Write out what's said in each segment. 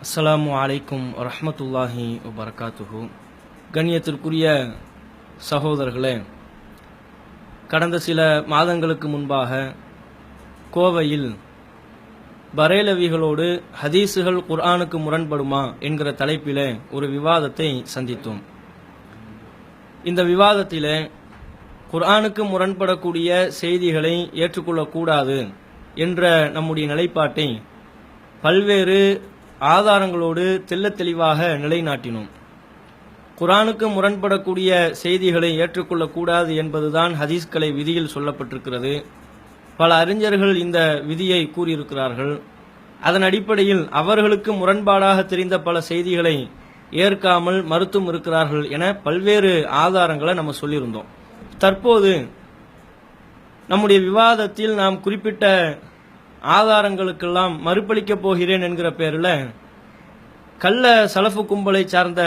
அஸ்ஸலாமு அலைக்கும் வரஹ்மத்துல்லாஹி வபரகாத்துஹு. கண்ணியத்திற்குரிய சகோதரர்களே, கடந்த சில மாதங்களுக்கு முன்பாக கோவையில் பரேலவிகளோடு ஹதீஸுகள் குர்ஆனுக்கு முரண்படுமா என்கிற தலைப்பிலே ஒரு விவாதத்தை சந்தித்தோம். இந்த விவாதத்திலே குர்ஆனுக்கு முரண்படக்கூடிய செய்திகளை ஏற்றுக்கொள்ளக்கூடாது என்ற நம்முடைய நிலைப்பாட்டை பல்வேறு ஆதாரங்களோடு தெள்ளத் தெளிவாக நிலைநாட்டினோம். குர்ஆனுக்கு முரண்படக்கூடிய செய்திகளை ஏற்றுக்கொள்ளக்கூடாது என்பதுதான் ஹதீஸ்கலை விதியில் சொல்லப்பட்டிருக்கிறது. பல அறிஞர்கள் இந்த விதியை கூறியிருக்கிறார்கள். அதன் அடிப்படையில் அவர்களுக்கு முரண்பாடாக தெரிந்த பல செய்திகளை ஏற்காமல் மறுத்தும் இருக்கிறார்கள் என பல்வேறு ஆதாரங்களை நம்ம சொல்லியிருந்தோம். தற்போது நம்முடைய விவாதத்தில் நாம் குறிப்பிட்ட ஆதாரங்களுக்கெல்லாம் மறுப்பளிக்கப் போகிறேன் என்கிற பேரில் கள்ள சலஃபு கும்பலை சார்ந்த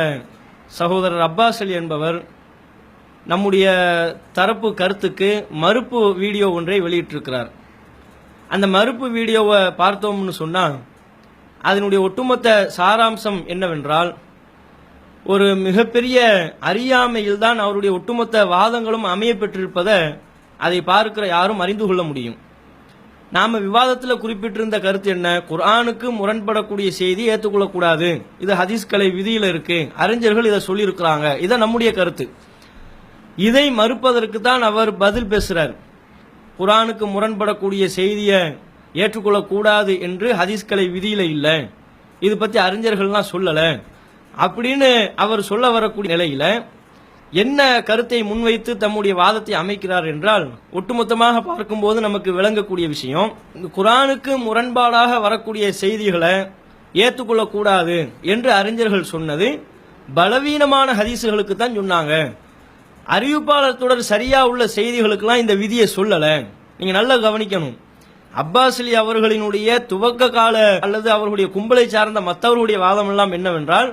சகோதரர் அப்பாஸ் அலி என்பவர் நம்முடைய தரப்பு கருத்துக்கு மறுப்பு வீடியோ ஒன்றை வெளியிட்டிருக்கிறார். அந்த மறுப்பு வீடியோவை பார்த்தோம்னு சொன்னால் அதனுடைய ஒட்டுமொத்த சாராம்சம் என்னவென்றால், ஒரு மிகப்பெரிய அறியாமையில்தான் அவருடைய ஒட்டுமொத்த வாதங்களும் அமைய பெற்றிருப்பதை அதை பார்க்கிற யாரும் அறிந்து கொள்ள முடியும். நாம விவாதத்தில் குறிப்பிட்டிருந்த கருத்து என்ன? குர்ஆனுக்கு முரண்படக்கூடிய செய்தி ஏற்றுக்கொள்ளக்கூடாது, இது ஹதீஸ்கலை விதியில இருக்கு, அறிஞர்கள் இதை சொல்லியிருக்கிறாங்க, இதை நம்முடைய கருத்து. இதை மறுப்பதற்கு தான் அவர் பதில் பேசுறார். குர்ஆனுக்கு முரண்படக்கூடிய செய்தியை ஏற்றுக்கொள்ளக்கூடாது என்று ஹதீஸ்கலை விதியில இல்லை, இது பத்தி அறிஞர்கள்லாம் சொல்லல அப்படின்னு அவர் சொல்ல வரக்கூடிய நிலையில என்ன கருத்தை முன்வைத்து தம்முடைய வாதத்தை அமைக்கிறார் என்றால், ஒட்டுமொத்தமாக பார்க்கும்போது நமக்கு விளங்கக்கூடிய விஷயம், குர்ஆனுக்கு முரண்பாடாக வரக்கூடிய செய்திகளை ஏற்றுக்கொள்ளக்கூடாது என்று அறிஞர்கள் சொன்னது பலவீனமான ஹதீசுகளுக்கு தான் சொன்னாங்க. அறிவிப்பாளர் தொடர் சரியா உள்ள செய்திகளுக்கெல்லாம் இந்த விதியை சொல்லல. நீங்க நல்லா கவனிக்கணும். அப்பாஸ் அலி அவர்களினுடைய துவக்க கால அல்லது அவர்களுடைய கும்பலை சார்ந்த மற்றவர்களுடைய வாதம் எல்லாம் என்னவென்றால்,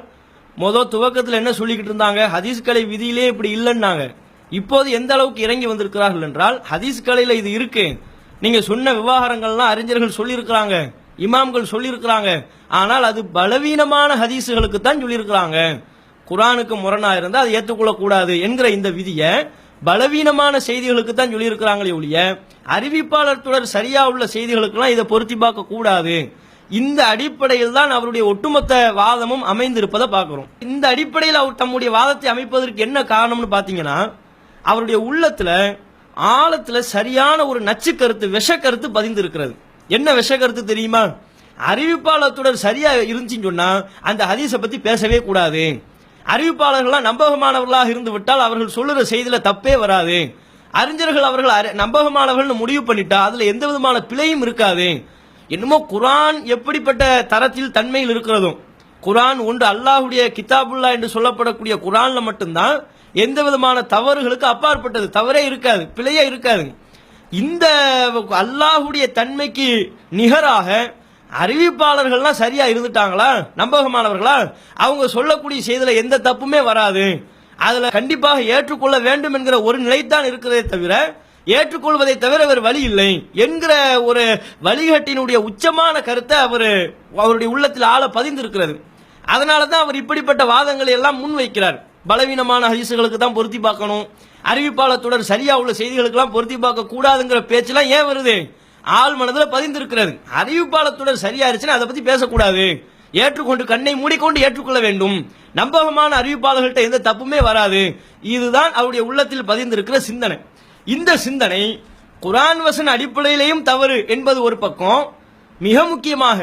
துவக்கத்தில் என்ன சொல்லிக்கிட்டு இருந்தாங்க? ஹதீஸ்கலை விதியிலே இப்படி இல்லைன்னாங்க. இப்போது எந்த அளவுக்கு இறங்கி வந்திருக்கிறார்கள் என்றால், ஹதீஸ்கலையில இது இருக்கு, நீங்க சொன்ன விவகாரங்கள்லாம் அறிஞர்கள் சொல்லியிருக்கிறாங்க, இமாம்கள் சொல்லியிருக்கிறாங்க, ஆனால் அது பலவீனமான ஹதீஸுகளுக்கு தான் சொல்லியிருக்கிறாங்க, குர்ஆனுக்கு முரணா இருந்தால் அதை ஏற்றுக்கொள்ளக்கூடாது என்கிற இந்த விதியை பலவீனமான செய்திகளுக்கு தான் சொல்லியிருக்கிறாங்களே ஒழிய அறிவிப்பாளர் தொடர் சரியா உள்ள செய்திகளுக்கெல்லாம் இதை பொருத்தி பார்க்க கூடாது. இந்த அடிப்படையில் தான் அவருடைய ஒட்டுமொத்த வாதமும் அமைந்திருப்பதை பார்க்கிறோம். இந்த அடிப்படையில் அவர் தம்முடைய வாதத்தை அமைப்பதற்கு என்ன காரணம்னு பாத்தீங்கன்னா, அவருடைய உள்ளத்துல ஆழத்துல சரியான ஒரு நச்சு கருத்து, விஷ கருத்து பதிந்து இருக்கிறது. என்ன விஷ கருத்து தெரியுமா? அறிவிப்பாளர் தொடர் சரியா இருந்துச்சுன்னு சொன்னா அந்த ஹதீஸை பத்தி பேசவே கூடாது, அறிவிப்பாளர்கள்லாம் நம்பகமானவர்களாக இருந்து விட்டால் அவர்கள் சொல்லுற செய்தியில தப்பே வராது, அறிஞர்கள் அவர்கள் நம்பகமானவர்கள் முடிவு பண்ணிட்டா அதுல எந்த விதமான பிழையும் இருக்காது. என்னமோ குர்ஆன் எப்படிப்பட்ட தரத்தில் தன்மையில் இருக்கிறதும், குர்ஆன் ஒன்று அல்லாஹ்வுடைய கிதாபுல்லா என்று சொல்லப்படக்கூடிய குர்ஆன்ல மட்டும்தான் எந்த விதமான தவறுகளுக்கு அப்பாற்பட்டது, தவறே இருக்காது, பிழையே இருக்காது. இந்த அல்லாஹ்வுடைய தன்மைக்கு நிகராக அறிவிப்பாளர்கள்லாம் சரியா இருந்துட்டாங்களா, நம்பகமானவர்களா, அவங்க சொல்லக்கூடிய செய்தியில எந்த தப்புமே வராது, அதுல கண்டிப்பாக ஏற்றுக்கொள்ள வேண்டும் என்கிற ஒரு நிலைத்தான் இருக்கிறதே தவிர ஏற்றுக்கொள்வதை தவிர வேறு வழி இல்லை என்கிற ஒரு வழிகாட்டினுடைய உச்சமான கருத்தை அவருடைய உள்ளத்தில் ஆழ பதிந்திருக்கிறது. அதனால தான் அவர் இப்படிப்பட்ட வாதங்களை எல்லாம் முன்வைக்கிறார். பலவீனமான ஹதீசுகளுக்கு தான் பொருத்தி பார்க்கணும், அறிவிப்பாளர் தொடர் சரியா உள்ள செய்திகளுக்கெல்லாம் பொருத்தி பார்க்க கூடாதுங்கிற பேச்செல்லாம் ஏன் வருது? ஆள் மனதில் பதிந்திருக்கிறது. அறிவிப்பாளர் தொடர் சரியா இருந்துச்சுன்னா அதை பத்தி பேசக்கூடாது, ஏற்றுக்கொண்டு கண்ணை மூடிக்கொண்டு ஏற்றுக்கொள்ள வேண்டும், நம்பகமான அறிவிப்பாளர்கள்ட்ட எந்த தப்புமே வராது. இதுதான் அவருடைய உள்ளத்தில் பதிந்திருக்கிற சிந்தனை. இந்த சிந்தனை குர்ஆன் வசன அடிப்படையிலேயும் தவறு என்பது ஒரு பக்கம். மிக முக்கியமாக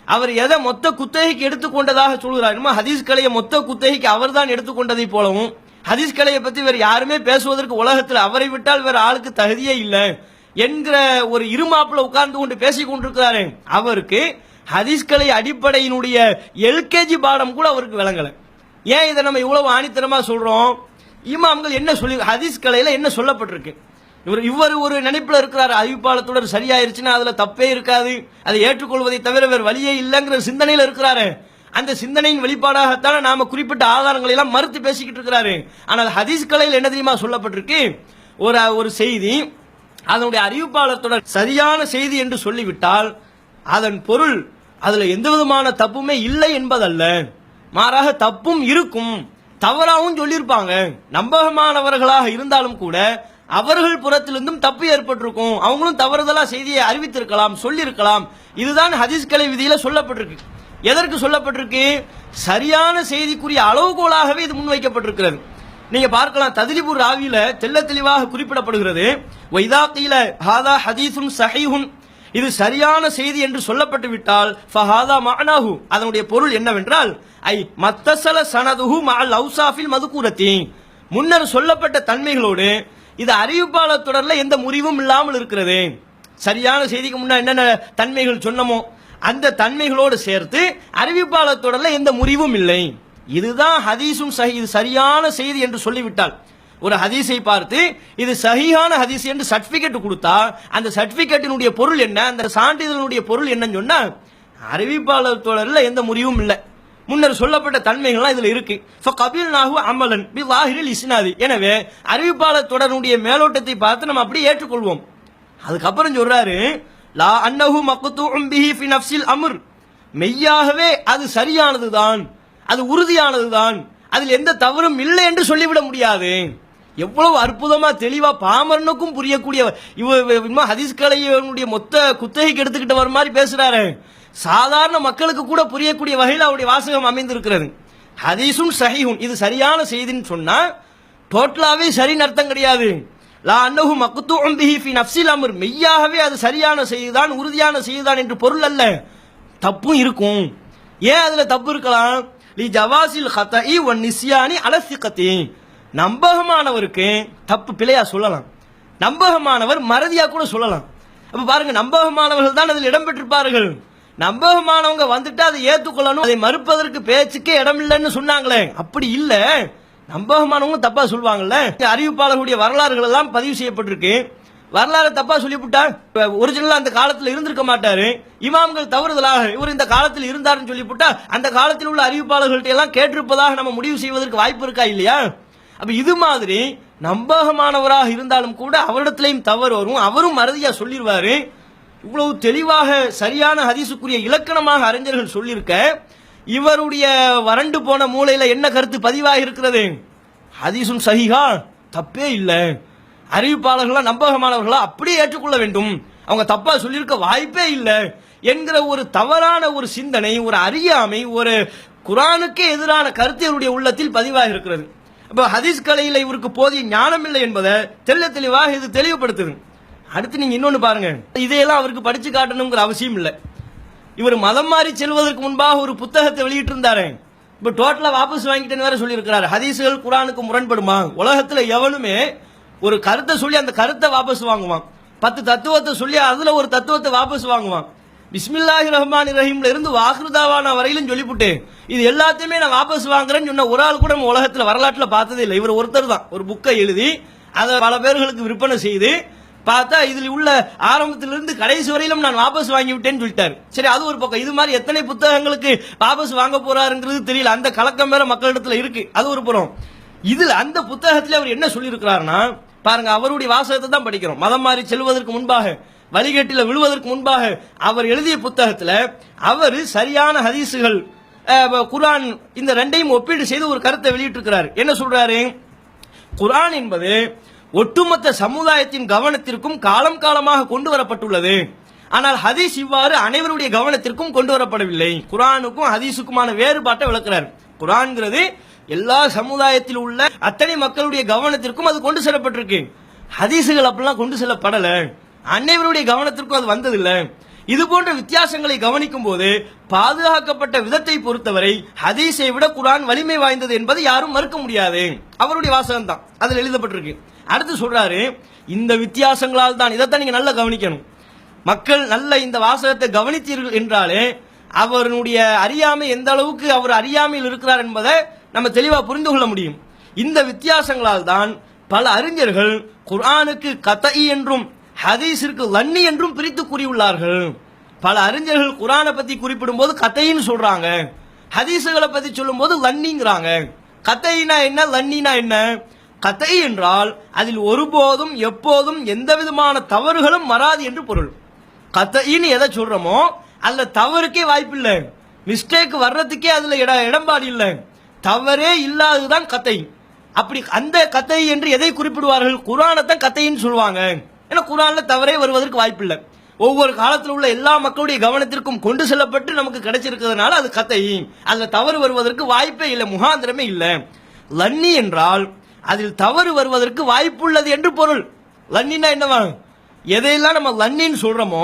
அவர் எதை மொத்த குத்தகைக்கு எடுத்துக்கொண்டதாக சொல்கிறார், ஹதீஸ் கலையை மொத்த குத்தகைக்கு அவர் தான் எடுத்துக்கொண்டதை போலவும், ஹதீஸ் கலையை பற்றி வேறு யாருமே பேசுவதற்கு உலகத்தில் அவரை விட்டால் வேறு ஆளுக்கு தகுதியே இல்லை என்கிற ஒரு இருமாப்புல உட்கார்ந்து கொண்டு பேசிக் கொண்டிருக்கிறாரு. அவருக்கு ஹதீஸ் கலை அடிப்படையினுடைய எல்கேஜி பாடம் கூட அவருக்கு விளங்கல. ஏன் இதை நம்ம இவ்வளவு ஆணித்தரமா சொல்றோம்? இமாம்கள் என்ன சொல்லி, ஹதீஸ் கலையில என்ன சொல்லப்பட்டிருக்கு, இவர் ஒரு நினைப்புல இருக்கிறார், அறிவிப்பாளத்தோட சரியாயிருச்சுன்னா அதுல தப்பே இருக்காது, அதை ஏற்றுக்கொள்வதை தவிர வேறு வழியே இல்லைங்கிற சிந்தனையில இருக்கிறாரு. அந்த சிந்தனையின் வெளிப்பாடாகத்தான் நாம குறிப்பிட்ட ஆதாரங்களை எல்லாம் மறுத்து பேசிக்கிட்டு இருக்கிறாரு. ஆனால் ஹதீஸ் கலையில் என்ன தெரியுமா சொல்லப்பட்டிருக்கு? ஒரு செய்தி அதனுடைய அறிவிப்பாளர் தொடர் சரியான செய்தி என்று சொல்லிவிட்டால் அதன் பொருள் அதுல எந்த விதமான தப்புமே இல்லை என்பதல்ல, மாறாக தப்பும் இருக்கும், தவறாகவும் சொல்லியிருப்பாங்க. நம்பகமானவர்களாக இருந்தாலும் கூட அவர்கள் புறத்திலிருந்தும் தப்பு ஏற்பட்டிருக்கும், அவங்களும் தவறுதலா செய்தியை அறிவித்திருக்கலாம், சொல்லியிருக்கலாம். இதுதான் ஹதீஸ் கலை விதியில சொல்லப்பட்டிருக்கு. எதற்கு சொல்லப்பட்டிருக்கு? சரியான செய்திக்குரிய அளவுகோலாகவே இது முன்வைக்கப்பட்டிருக்கிறது. நீங்க பார்க்கலாம், தத்ரிபுர் ராவியில தெள்ள தெளிவாக குறிப்பிடப்படுகிறது, வைதா கீல ஹாதா ஹதீஸுன் ஸஹீஹுன், இது சரியான செய்தி என்று சொல்லப்பட்டு விட்டால் ஃபஹாதா மஅனாஹு, அதனுடைய பொருள் என்னவென்றால் ஐ மத்தஸல சனதுஹு மஅல் அவ்ஸாஃபில் மதுகூரத்தி, முன்னர் சொல்லப்பட்ட தன்மைகளோடு இது அறிவிப்பாளர் தொடர்ல எந்த முறிவும் இல்லாமல் இருக்கிறது. சரியான செய்திக்கு முன்ன என்னென்ன தன்மைகள் சொன்னமோ அந்த தன்மைகளோடு சேர்த்து அறிவிப்பாளர் தொடர்ல எந்த முறிவும் இல்லை. இதுதான் ஹதீஸும் சஹீஹ், இது சரியான செய்தி என்று சொல்லிவிட்டால், ஒரு ஹதீஸை பார்த்து இது சஹீஹான ஹதீஸ் என்று சர்டிபிகேட் கொடுத்தா அந்த சர்டிபிகேட்டினுடைய பொருள் என்ன, அந்த சான்றிதழுடைய பொருள் என்னன்னு சொன்னா அறிவிப்பாளர் தொடர்ல எந்த முறிவும் இல்லை, முன்னர் சொல்லப்பட்ட தன்மைகள்லாம் இதுல இருக்கு. ஃபகபில்நாஹு அமலன் பிலாஹிரில் இஸ்னாதி, எனவே அறிவிப்பாளர் தொடருடைய மேலோட்டத்தை பார்த்து நம்ம அப்படியே ஏற்றுக்கொள்வோம். அதுக்கப்புறம் சொல்றாரு லா அன்னஹு மக்தூஉம் பிஹி ஃபி நஃப்ஸில் அம்ர், மெய்யாகவே அது சரியானதுதான், அது உறுதியானதுதான், அதில் எந்த தவறும் இல்லை என்று சொல்லிவிட முடியாது. எவ்வளவு அற்புதமா தெளிவா பாமரனுக்கும் புரியக்கூடிய ஹதீஸ் கலையுடைய மொத்த குத்தகைக்கு எடுத்துக்கிட்டு வர மாதிரி பேசுறாரு. சாதாரண மக்களுக்கு கூட புரியக்கூடிய வகையில் அவருடைய வாசகம் அமைந்திருக்கிறது. ஹதீஸும் சஹீஹுன், இது சரியான செய்தின்னு சொன்னா டோட்டலாவே சரின்னு அர்த்தம் கிடையாது. லா அன்னஹு மக்தூஉம் பிஹி ஃபி நஃப்ஸில் அம்ர், மெய்யாகவே அது சரியான செய்திதான், உறுதியான செய்திதான் என்று பொருள் அல்ல, தப்பும் இருக்கும். ஏன் அதுல தப்பு இருக்கலாம்? லி ஜவாசில் ஹதஇ வன் நிஸ்யானி அலா ஸிகதி, நம்பகமானவருக்கு தப்பு பிழையா சொல்லலாம், நம்பகமானவர் மறதியா கூட சொல்லலாம். அப்ப பாருங்க, நம்பகமானவர்கள் தான் அதில் இடம் பெற்றிருப்பார்கள். நம்பகமானவங்க வந்துட்டு அதை ஏற்றுக்கொள்ளணும், அதை மறுப்பதற்கு பேச்சுக்கே இடம் இல்லைன்னு சொன்னாங்களே, அப்படி இல்ல, நம்பகமானவங்க தப்பா சொல்லுவாங்கல்ல. அறிவிப்பாளர்களுடைய வரலாறுகள் எல்லாம் பதிவு செய்யப்பட்டிருக்கு. வரலாறு தப்பா சொல்லிவிட்டா ஒரிஜினலா அந்த காலத்தில் இருந்திருக்க மாட்டாரு, இமாம்கள் தவறுதலாக இவர் இந்த காலத்தில் இருந்தாருன்னு சொல்லிவிட்டா அந்த காலத்தில் உள்ள அறிவிப்பாளர்கள்ட்ட எல்லாம் கேட்டிருப்பதாக நம்ம முடிவு செய்வதற்கு வாய்ப்பு இருக்கா இல்லையா? அப்ப இது மாதிரி நம்பகமானவராக இருந்தாலும் கூட அவரிடத்திலையும் தவறு வரும், அவரும் மறதியா சொல்லிடுவாரு. இவ்வளவு தெளிவாக சரியான ஹதீஸுக்குரிய இலக்கணமாக அறிஞர்கள் சொல்லியிருக்க, இவருடைய வறண்டு போன மூளையில என்ன கருத்து பதிவாக இருக்கிறது? ஹதீஸும் சஹீஹா, தப்பே இல்லை, அறிவிப்பாளர்களா நம்பகமானவர்களா அப்படியே ஏற்றுக்கொள்ள வேண்டும், அவங்க தப்பா சொல்லியிருக்க வாய்ப்பே இல்லை என்கிற ஒரு தவறான ஒரு சிந்தனை, ஒரு அறியாமை, ஒரு குர்ஆனுக்கே எதிரான கருத்து இவருடைய உள்ளத்தில் பதிவாக இருக்கிறது. அப்ப ஹதீஸ் கலையில இவருக்கு போதிய ஞானம் இல்லை என்பதை தெள்ள தெளிவாக இது தெளிவுபடுத்துது. அடுத்து நீங்க இன்னொன்னு பாருங்க, இதையெல்லாம் அவருக்கு படிச்சு காட்டணுங்கிற அவசியம் இல்லை. இவர் மதம் மாறி செல்வதற்கு முன்பாக ஒரு புத்தகத்தை வெளியிட்டு இருந்தாரு, இப்ப டோட்டலா வாபஸ் வாங்கிட்டேன்னு வேற சொல்லி இருக்கிறாரு. ஹதீஸ்கள் குர்ஆனுக்கு முரண்படுமா? உலகத்துல எவனுமே ஒரு கருத்தை சொல்லி அந்த கருத்தை வாபஸ் வாங்குவான், 10 தத்துவத்தை சொல்லி அதுல ஒரு தத்துவத்தை வாபஸ் வாங்குவான். பிஸ்மில்லாஹிர் ரஹ்மானிர் ரஹீம்ல இருந்து வாஹ்ருதாவானா வரையிலும் சொல்லிவிட்டு இது எல்லாத்தையுமே நான் வாபஸ் வாங்குறேன்னு சொன்ன ஒரு ஆள் கூட நம்ம உலகத்துல வரலாற்றுல பார்த்ததே இல்லை. இவர் ஒருத்தர் தான் ஒரு புக்கை எழுதி அதை பல பேர்களுக்கு விற்பனை செய்து பார்த்தா இதில் உள்ள ஆரம்பத்திலிருந்து கடைசி வரையிலும் நான் வாபஸ் வாங்கி விட்டேன்னு சொல்லிட்டாரு. சரி, அது ஒரு பக்கம். இது மாதிரி எத்தனை புத்தகங்களுக்கு வாபஸ் வாங்க போறாருங்கிறது தெரியல, அந்த கலக்கம் வேற மக்களிடத்துல இருக்கு, அது ஒரு புறம். இதுல அந்த புத்தகத்துல அவர் என்ன சொல்லி இருக்கிறாருன்னா பாருங்க, அவருடைய வாசகத்தை தான் படிக்கிறோம். மதம் மாறி செல்வதற்கு முன்பாக, வழிகேட்டில விழுவதற்கு முன்பாக அவர் எழுதிய புத்தகத்துல அவர் சரியான ஹதீசுகள், குர்ஆன், இந்த ரெண்டையும் ஒப்பீடு செய்து ஒரு கருத்தை வெளியிட்டிருக்கிறார். என்ன சொல்றாரு? குர்ஆன் என்பது ஒட்டுமொத்த சமுதாயத்தின் கவனத்திற்கும் காலம் காலமாக கொண்டு வரப்பட்டுள்ளது, ஆனால் ஹதீஸ் இவ்வாறு அனைவருடைய கவனத்திற்கும் கொண்டு வரப்படவில்லை. குர்ஆனுக்கும் ஹதீஸுக்குமான வேறுபாட்டை விளக்குறார். குர்ஆன்ங்கிறது எல்லா சமுதாயத்தில் உள்ள அத்தனை மக்களுடைய கவனத்திற்கும் அது கொண்டு செல்லப்பட்டிருக்கு. ஹதீசுகள் அப்படிலாம் கொண்டு செல்லப்படல, அனைவருடைய கவனத்திற்கும் அது வந்ததில்லை. இது போன்ற வித்தியாசங்களை கவனிக்கும் போது பாதுகாக்கப்பட்ட விதத்தை பொறுத்தவரை ஹதீஸை விட குர்ஆன் வலிமை வாய்ந்தது என்பதை யாரும் மறுக்க முடியாது. அவருடைய வாசகம் தான் அதில் எழுதப்பட்டிருக்கு. அடுத்து சொல்றாரு, இந்த வித்தியாசங்களால் தான், இதைத்தான் நீங்க நல்லா கவனிக்கணும். மக்கள் நல்ல இந்த வாசகத்தை கவனித்தீர்கள் என்றாலே அவருடைய அறியாமை எந்த அளவுக்கு அவர் அறியாமையில் இருக்கிறார் என்பதை நம்ம தெளிவா புரிந்து கொள்ள முடியும். இந்த வித்தியாசங்களால் தான் பல அறிஞர்கள் குர்ஆனுக்கு கதஇ என்றும் ஹதீஸிற்கு லன்னி என்றும் பிரித்து கூறியுள்ளார்கள். பல அறிஞர்கள் குர்ஆனை பத்தி குறிப்பிடும் போது கதைன்னு சொல்றாங்க, ஹதீசுகளை பத்தி சொல்லும் போது லன்னிங்கிறாங்க. கதைனா என்ன, லன்னினா என்ன? கதை என்றால் அதில் ஒருபோதும் எப்போதும் எந்த விதமான தவறுகளும் வராது என்று பொருள். கதைன்னு எதை சொல்றோமோ அதுல தவறுக்கே வாய்ப்பு இல்லை, மிஸ்டேக் வர்றதுக்கே அதுல இடம்பாடு இல்லை, தவறே இல்லாததுதான் கத்தை. அப்படி அந்த கத்தை என்று எதை குறிப்பிடுவார்கள்? குர்ஆனைத்தான் கத்தைன்னு சொல்லுவாங்க. ஏன்னா குர்ஆன்ல தவறே வருவதற்கு வாய்ப்பு இல்லை. ஒவ்வொரு காலத்தில் உள்ள எல்லா மக்களுடைய கவனத்திற்கும் கொண்டு செல்லப்பட்டு நமக்கு கிடைச்சிருக்கிறதுனால அது கத்தை. அதுல தவறு வருவதற்கு வாய்ப்பே இல்லை, முகாந்திரமே இல்லை. லன்னி என்றால் அதில் தவறு வருவதற்கு வாய்ப்புள்ளது என்று பொருள். லன்னின்னா என்னவா? எதையெல்லாம் நம்ம லன்னின்னு சொல்றோமோ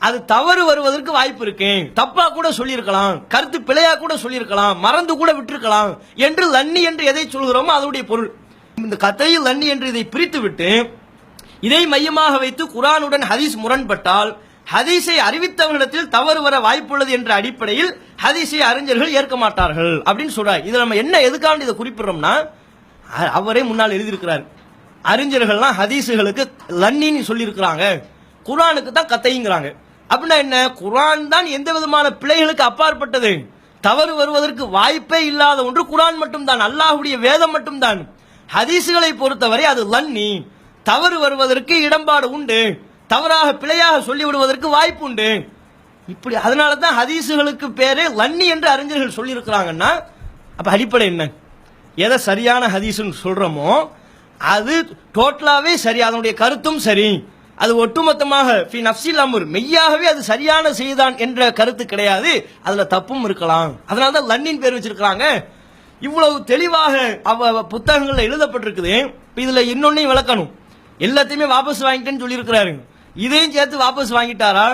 அது தவறு வருவதற்கு வாய்ப்பு இருக்கு. தப்பா கூட சொல்லியிருக்கலாம், கருத்து பிழையா கூட சொல்லியிருக்கலாம், மறந்து கூட விட்டிருக்கலாம் என்று லன்னி என்று எதை சொல்கிறோமோ அதனுடைய பொருள். இந்த கத்தையில் லன்னி என்று இதை பிரித்து விட்டு இதை மையமாக வைத்து குர்ஆனுடன் ஹதீஸ் முரண்பட்டால் ஹதீஸை அறிவித்தவர்களிடத்தில் தவறு வர வாய்ப்புள்ளது என்ற அடிப்படையில் ஹதீஸை அறிஞர்கள் ஏற்க மாட்டார்கள் அப்படின்னு சொல்றாரு. இதை நம்ம என்ன எதுக்காக இதை குறிப்பிடுறோம்னா, அவரே முன்னால் எழுதியிருக்கிறார், அறிஞர்கள்லாம் ஹதீஸுகளுக்கு லன்னின்னு சொல்லியிருக்கிறாங்க, குர்ஆனுக்கு தான் கத்தைங்கிறாங்க. அப்படின்னா என்ன? குர்ஆன் தான் எந்த விதமான பிழைகளுக்கு அப்பாற்பட்டது, தவறு வருவதற்கு வாய்ப்பே இல்லாத ஒன்று குர்ஆன் மட்டும்தான், அல்லாஹ்வுடைய வேதம் மட்டும்தான். ஹதீஸுகளை பொறுத்தவரை அது லன்னி, தவறு வருவதற்கு இடம்பாடு உண்டு, தவறாக பிழையாக சொல்லிவிடுவதற்கு வாய்ப்பு உண்டு. இப்படி அதனால தான் ஹதீஸுகளுக்கு பேரே லன்னி என்று அறிஞர்கள் சொல்லியிருக்கிறாங்கன்னா, அப்ப அடிப்படை என்ன? எதை சரியான ஹதீஸ்னு சொல்றோமோ அது டோட்டலாவே சரி, அதனுடைய கருத்தும் சரி, அது ஒட்டுமொத்தமாக ஃபி நஃப்ஸில் அம்ர் மெய்யாகவே அது சரியான செய்தான் என்ற கருத்து கிடையாது, அதுல தப்பும் இருக்கலாம். அதனால தான் லன்னின் பேர் வச்சிருக்காங்க. இவ்வளவு தெளிவாக புத்தகங்கள்ல எழுதப்பட்டிருக்குது. இதுல இன்னொன்னையும் விளக்கணும். எல்லாத்தையுமே வாபஸ் வாங்கிட்டேன்னு சொல்லியிருக்கிறாரு, இதையும் சேர்த்து வாபஸ் வாங்கிட்டாரா?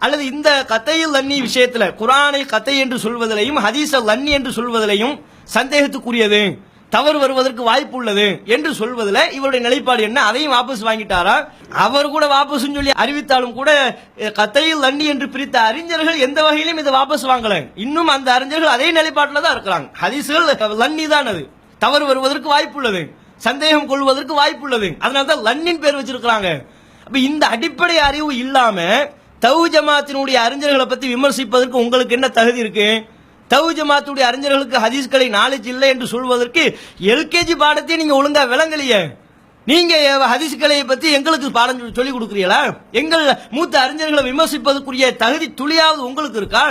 அல்லது இந்த கத்தையில் லன்னி விஷயத்துல குர்ஆனை கத்தை என்று சொல்வதிலையும் ஹதீஸ லன்னி என்று சொல்வதிலையும் சந்தேகத்துக்குரியது, தவறு வருவதற்கு வாய்ப்பு உள்ளது என்று சொல்வதில் இவருடைய நிலைப்பாடு என்ன? அதையும் வாபஸ் வாங்கிட்டாரா? அவர் கூட வாபஸ் சொல்லி அறிவித்தாலும் கூட கத்தையில் லன்னி என்று பிரித்த அறிஞர்கள் எந்த வகையிலும் இதை வாபஸ் வாங்கல. இன்னும் அந்த அறிஞர்கள் அதே நிலைப்பாட்டில் தான் இருக்கிறாங்க. ஹதீஸ்கள் லன்னி தான், அது தவறு வருவதற்கு வாய்ப்பு உள்ளது, சந்தேகம் கொள்வதற்கு வாய்ப்பு உள்ளது. அதனால தான் லன்னின் பேர் வச்சிருக்கிறாங்க. அப்ப இந்த அடிப்படை அறிவு இல்லாம தௌஹீத் ஜமாத்தினுடைய அறிஞர்களை பத்தி விமர்சிப்பதற்கு உங்களுக்கு என்ன தகுதி இருக்கு? தௌஹீத் ஜமாத்துடைய அறிஞர்களுக்கு ஹதீஸ்களை நாலேஜ் இல்லை என்று சொல்வதற்கு எல்கேஜி பாடத்தை நீங்க ஒழுங்கா விளங்கலையே. நீங்க ஹதீஸ்களை பத்தி எங்களுக்கு பாடம் சொல்லிக் கொடுக்குறீங்களா? எங்கள் மூத்த அறிஞர்களை விமர்சிப்பதற்குரிய தகுதி துளியாவது உங்களுக்கு இருக்கா?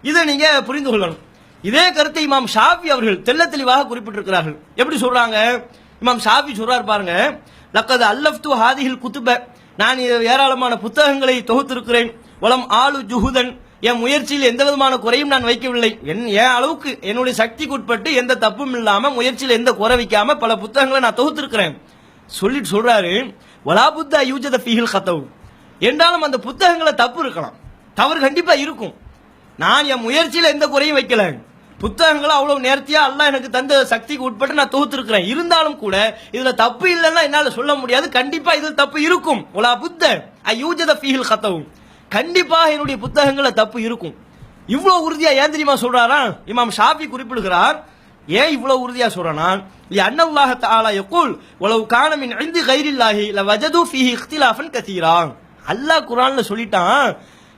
இதை நீங்க புரிந்து கொள்ளணும். இதே கருத்தை இமாம் ஷாஃபி அவர்கள் தெள்ள தெளிவாக குறிப்பிட்டிருக்கிறார்கள். எப்படி சொல்றாங்க? இமாம் ஷாஃபி சொல்றார் பாருங்க, லக்கது அல்லஃப்து ஹாதிஹில் குத்துப, நான் ஏராளமான புத்தகங்களை தொகுத்திருக்கிறேன், வலம் ஆளு ஜுஹுதன், என் முயற்சியில் எந்த விதமான குறையும் நான் வைக்கவில்லை, என் அளவுக்கு என்னுடைய சக்திக்கு உட்பட்டு எந்த தப்பும் இல்லாம முயற்சியில் எந்த குறை வைக்காம பல புத்தகங்களை நான் தொகுத்திருக்கிறேன் சொல்லிட்டு சொல்றாரு. வலாபுத்த யூஜத ஃபீஹில் கதவு, என்றாலும் அந்த புத்தகங்களை தப்பு இருக்கலாம், தவறு கண்டிப்பா இருக்கும். நான் என் முயற்சியில் எந்த குறையும் வைக்கல, புத்தகங்களை அவ்வளவு நேர்த்தியா அல்லாஹ் எனக்கு தந்த சக்திக்கு உட்பட்டு நான் தொகுத்திருக்கிறேன். இருந்தாலும் கூட இதுல தப்பு இல்லைன்னா என்னால சொல்ல முடியாது, கண்டிப்பா இதில் தப்பு இருக்கும். வலாபுத்த யூஜத ஃபீஹில் கதவு, கண்டிப்பாக என்னுடைய புத்தகங்களை தப்பு இருக்கும். இவ்வளவு உறுதியா ஏன் தெரியுமா சொல்றாரா? இமாம் ஷாஃபி குறிப்பிடுகிறார். ஏன் இவ்வளவு உறுதியா சொல்றானா, அன்னல்லாஹ் தஆலா யகூல் வலவ் கான மின் இன்தி கைரில்லாஹி லவஜது ஃபீஹி இக்திலாஃபன் கதீரா. அல்லாஹ் குர்ஆன்ல சொல்லிட்டான்,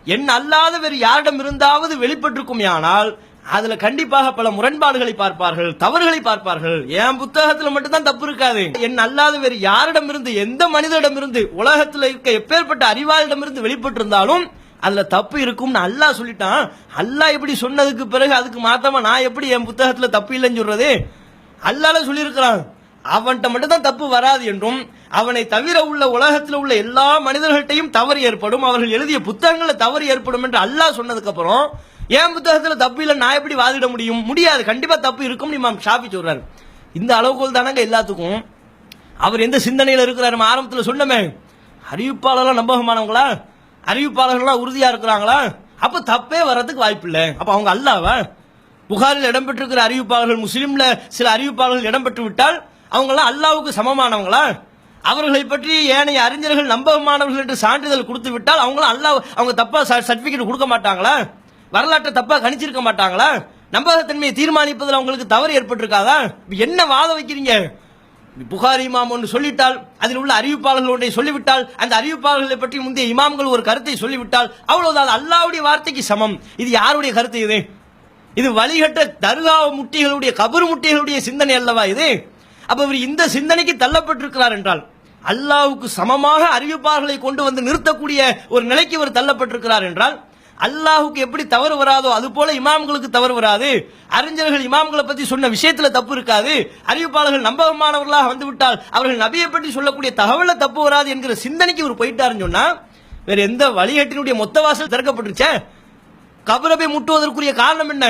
என் அல்லாத வேறு யாரிடம் இருந்தாவது வெளிப்பட்டிருக்குமேயானால் அதுல கண்டிப்பாக பல முரண்பாடுகளை பார்ப்பார்கள், தவறுகளை பார்ப்பார்கள். என் புத்தகத்துல மட்டும்தான் தப்பு இருக்காது, என் அல்லாத வேறு யாரிடம் இருந்து, எந்த மனிதரிடம் இருந்து, உலகத்தில் இருக்க எப்பேற்பட்ட அறிவாளிடம் இருந்து வெளிப்பட்டிருந்தாலும் அதுல தப்பு இருக்கும் அல்லாஹ் சொல்லிட்டான். அல்லாஹ் எப்படி சொன்னதுக்கு பிறகு அதுக்கு மாத்தமா நான் எப்படி என் புத்தகத்துல தப்பு இல்லைன்னு சொல்றது? அல்லாஹ் சொல்லியிருக்கிறான், அவன்கிட்ட மட்டும் தான் தப்பு வராது என்றும், அவனை தவிர உள்ள உலகத்தில் உள்ள எல்லா மனிதர்கள்ட்டையும் தவறு ஏற்படும், அவர்கள் எழுதிய புத்தகங்கள்ல தவறு ஏற்படும் என்று அல்லாஹ் சொன்னதுக்கு அப்புறம் என் புத்தகத்துல தப்பு இல்லை நான் எப்படி வாதிட முடியும்? முடியாது, கண்டிப்பா தப்பு இருக்கும் இமாம் ஷாஃபி சொல்றாரு. இந்த அளவுகோல் தானங்க எல்லாத்துக்கும். அவர் எந்த சிந்தனையில இருக்கிறாரு? ஆரம்பத்தில் சொன்னமே, அறிவிப்பாளர்கள் நம்பகமானவங்களா, அறிவிப்பாளர்கள்லாம் உறுதியா இருக்கிறாங்களா, அப்ப தப்பே வர்றதுக்கு வாய்ப்பு இல்லை. அப்ப அவங்க அல்லாவா? புகாரில் இடம்பெற்றிருக்கிற அறிவிப்பாளர்கள், முஸ்லிம்ல சில அறிவிப்பாளர்கள் இடம்பெற்று விட்டால் அவங்க எல்லாம் அல்லாவுக்கு சமமானவங்களா? அவர்களை பற்றி ஏனைய அறிஞர்கள் நம்பகமானவர்கள் என்று சான்றிதழ் கொடுத்து விட்டால் அவங்களும் அல்லாஹ் அவங்க தப்பா சர்டிபிகேட் கொடுக்க மாட்டாங்களா? வரலாற்றை தப்பா கணிச்சிருக்க மாட்டாங்களா? நம்பகத்தன்மையை தீர்மானிப்பதில் அவங்களுக்கு தவறு ஏற்பட்டிருக்காதா? என்ன வாதம் வைக்கிறீங்க? புகாரி இமாம் ஒன்று சொல்லிவிட்டால், அதில் உள்ள அறிவிப்பாளர்கள் ஒன்றை சொல்லிவிட்டால், அந்த அறிவிப்பாளர்களை பற்றி முந்தைய இமாம்கள் ஒரு கருத்தை சொல்லிவிட்டால் அவ்வளவுதான், அல்லாஹ்வுடைய வார்த்தைக்கு சமம். இது யாருடைய கருத்து? இது வழிகட்ட தர்கா முட்டிகளுடைய, கபர் முட்டிகளுடைய சிந்தனை அல்லவா இது? அப்ப இவர் இந்த சிந்தனைக்கு தள்ளப்பட்டிருக்கிறார் என்றால், அல்லாஹ்வுக்கு சமமாக அறிவிப்பாளர்களை கொண்டு வந்து நிறுத்தக்கூடிய ஒரு நிலைக்கு இவர் தள்ளப்பட்டிருக்கிறார் என்றால், அல்லாஹுக்கு எப்படி தவறு வராதோ அது போல இமாம்களுக்கு தவறு வராது. அறிஞர்கள் இமாம்களை பத்தி சொன்ன விஷயத்துல தப்பு இருக்காது. அறிவிப்பாளர்கள் நம்பகமானவர்களாக வந்துவிட்டால் அவர்கள் நபியை பற்றி சொல்லக்கூடிய தகவல தப்பு வராது என்கிற சிந்தனைக்கு இவர் போயிட்டாருன்னு சொன்னா வேற எந்த வழிகட்டினுடைய மொத்த வாசல் திறக்கப்பட்டுருச்சே? கபரை போய் முட்டுவதற்குரிய காரணம் என்ன?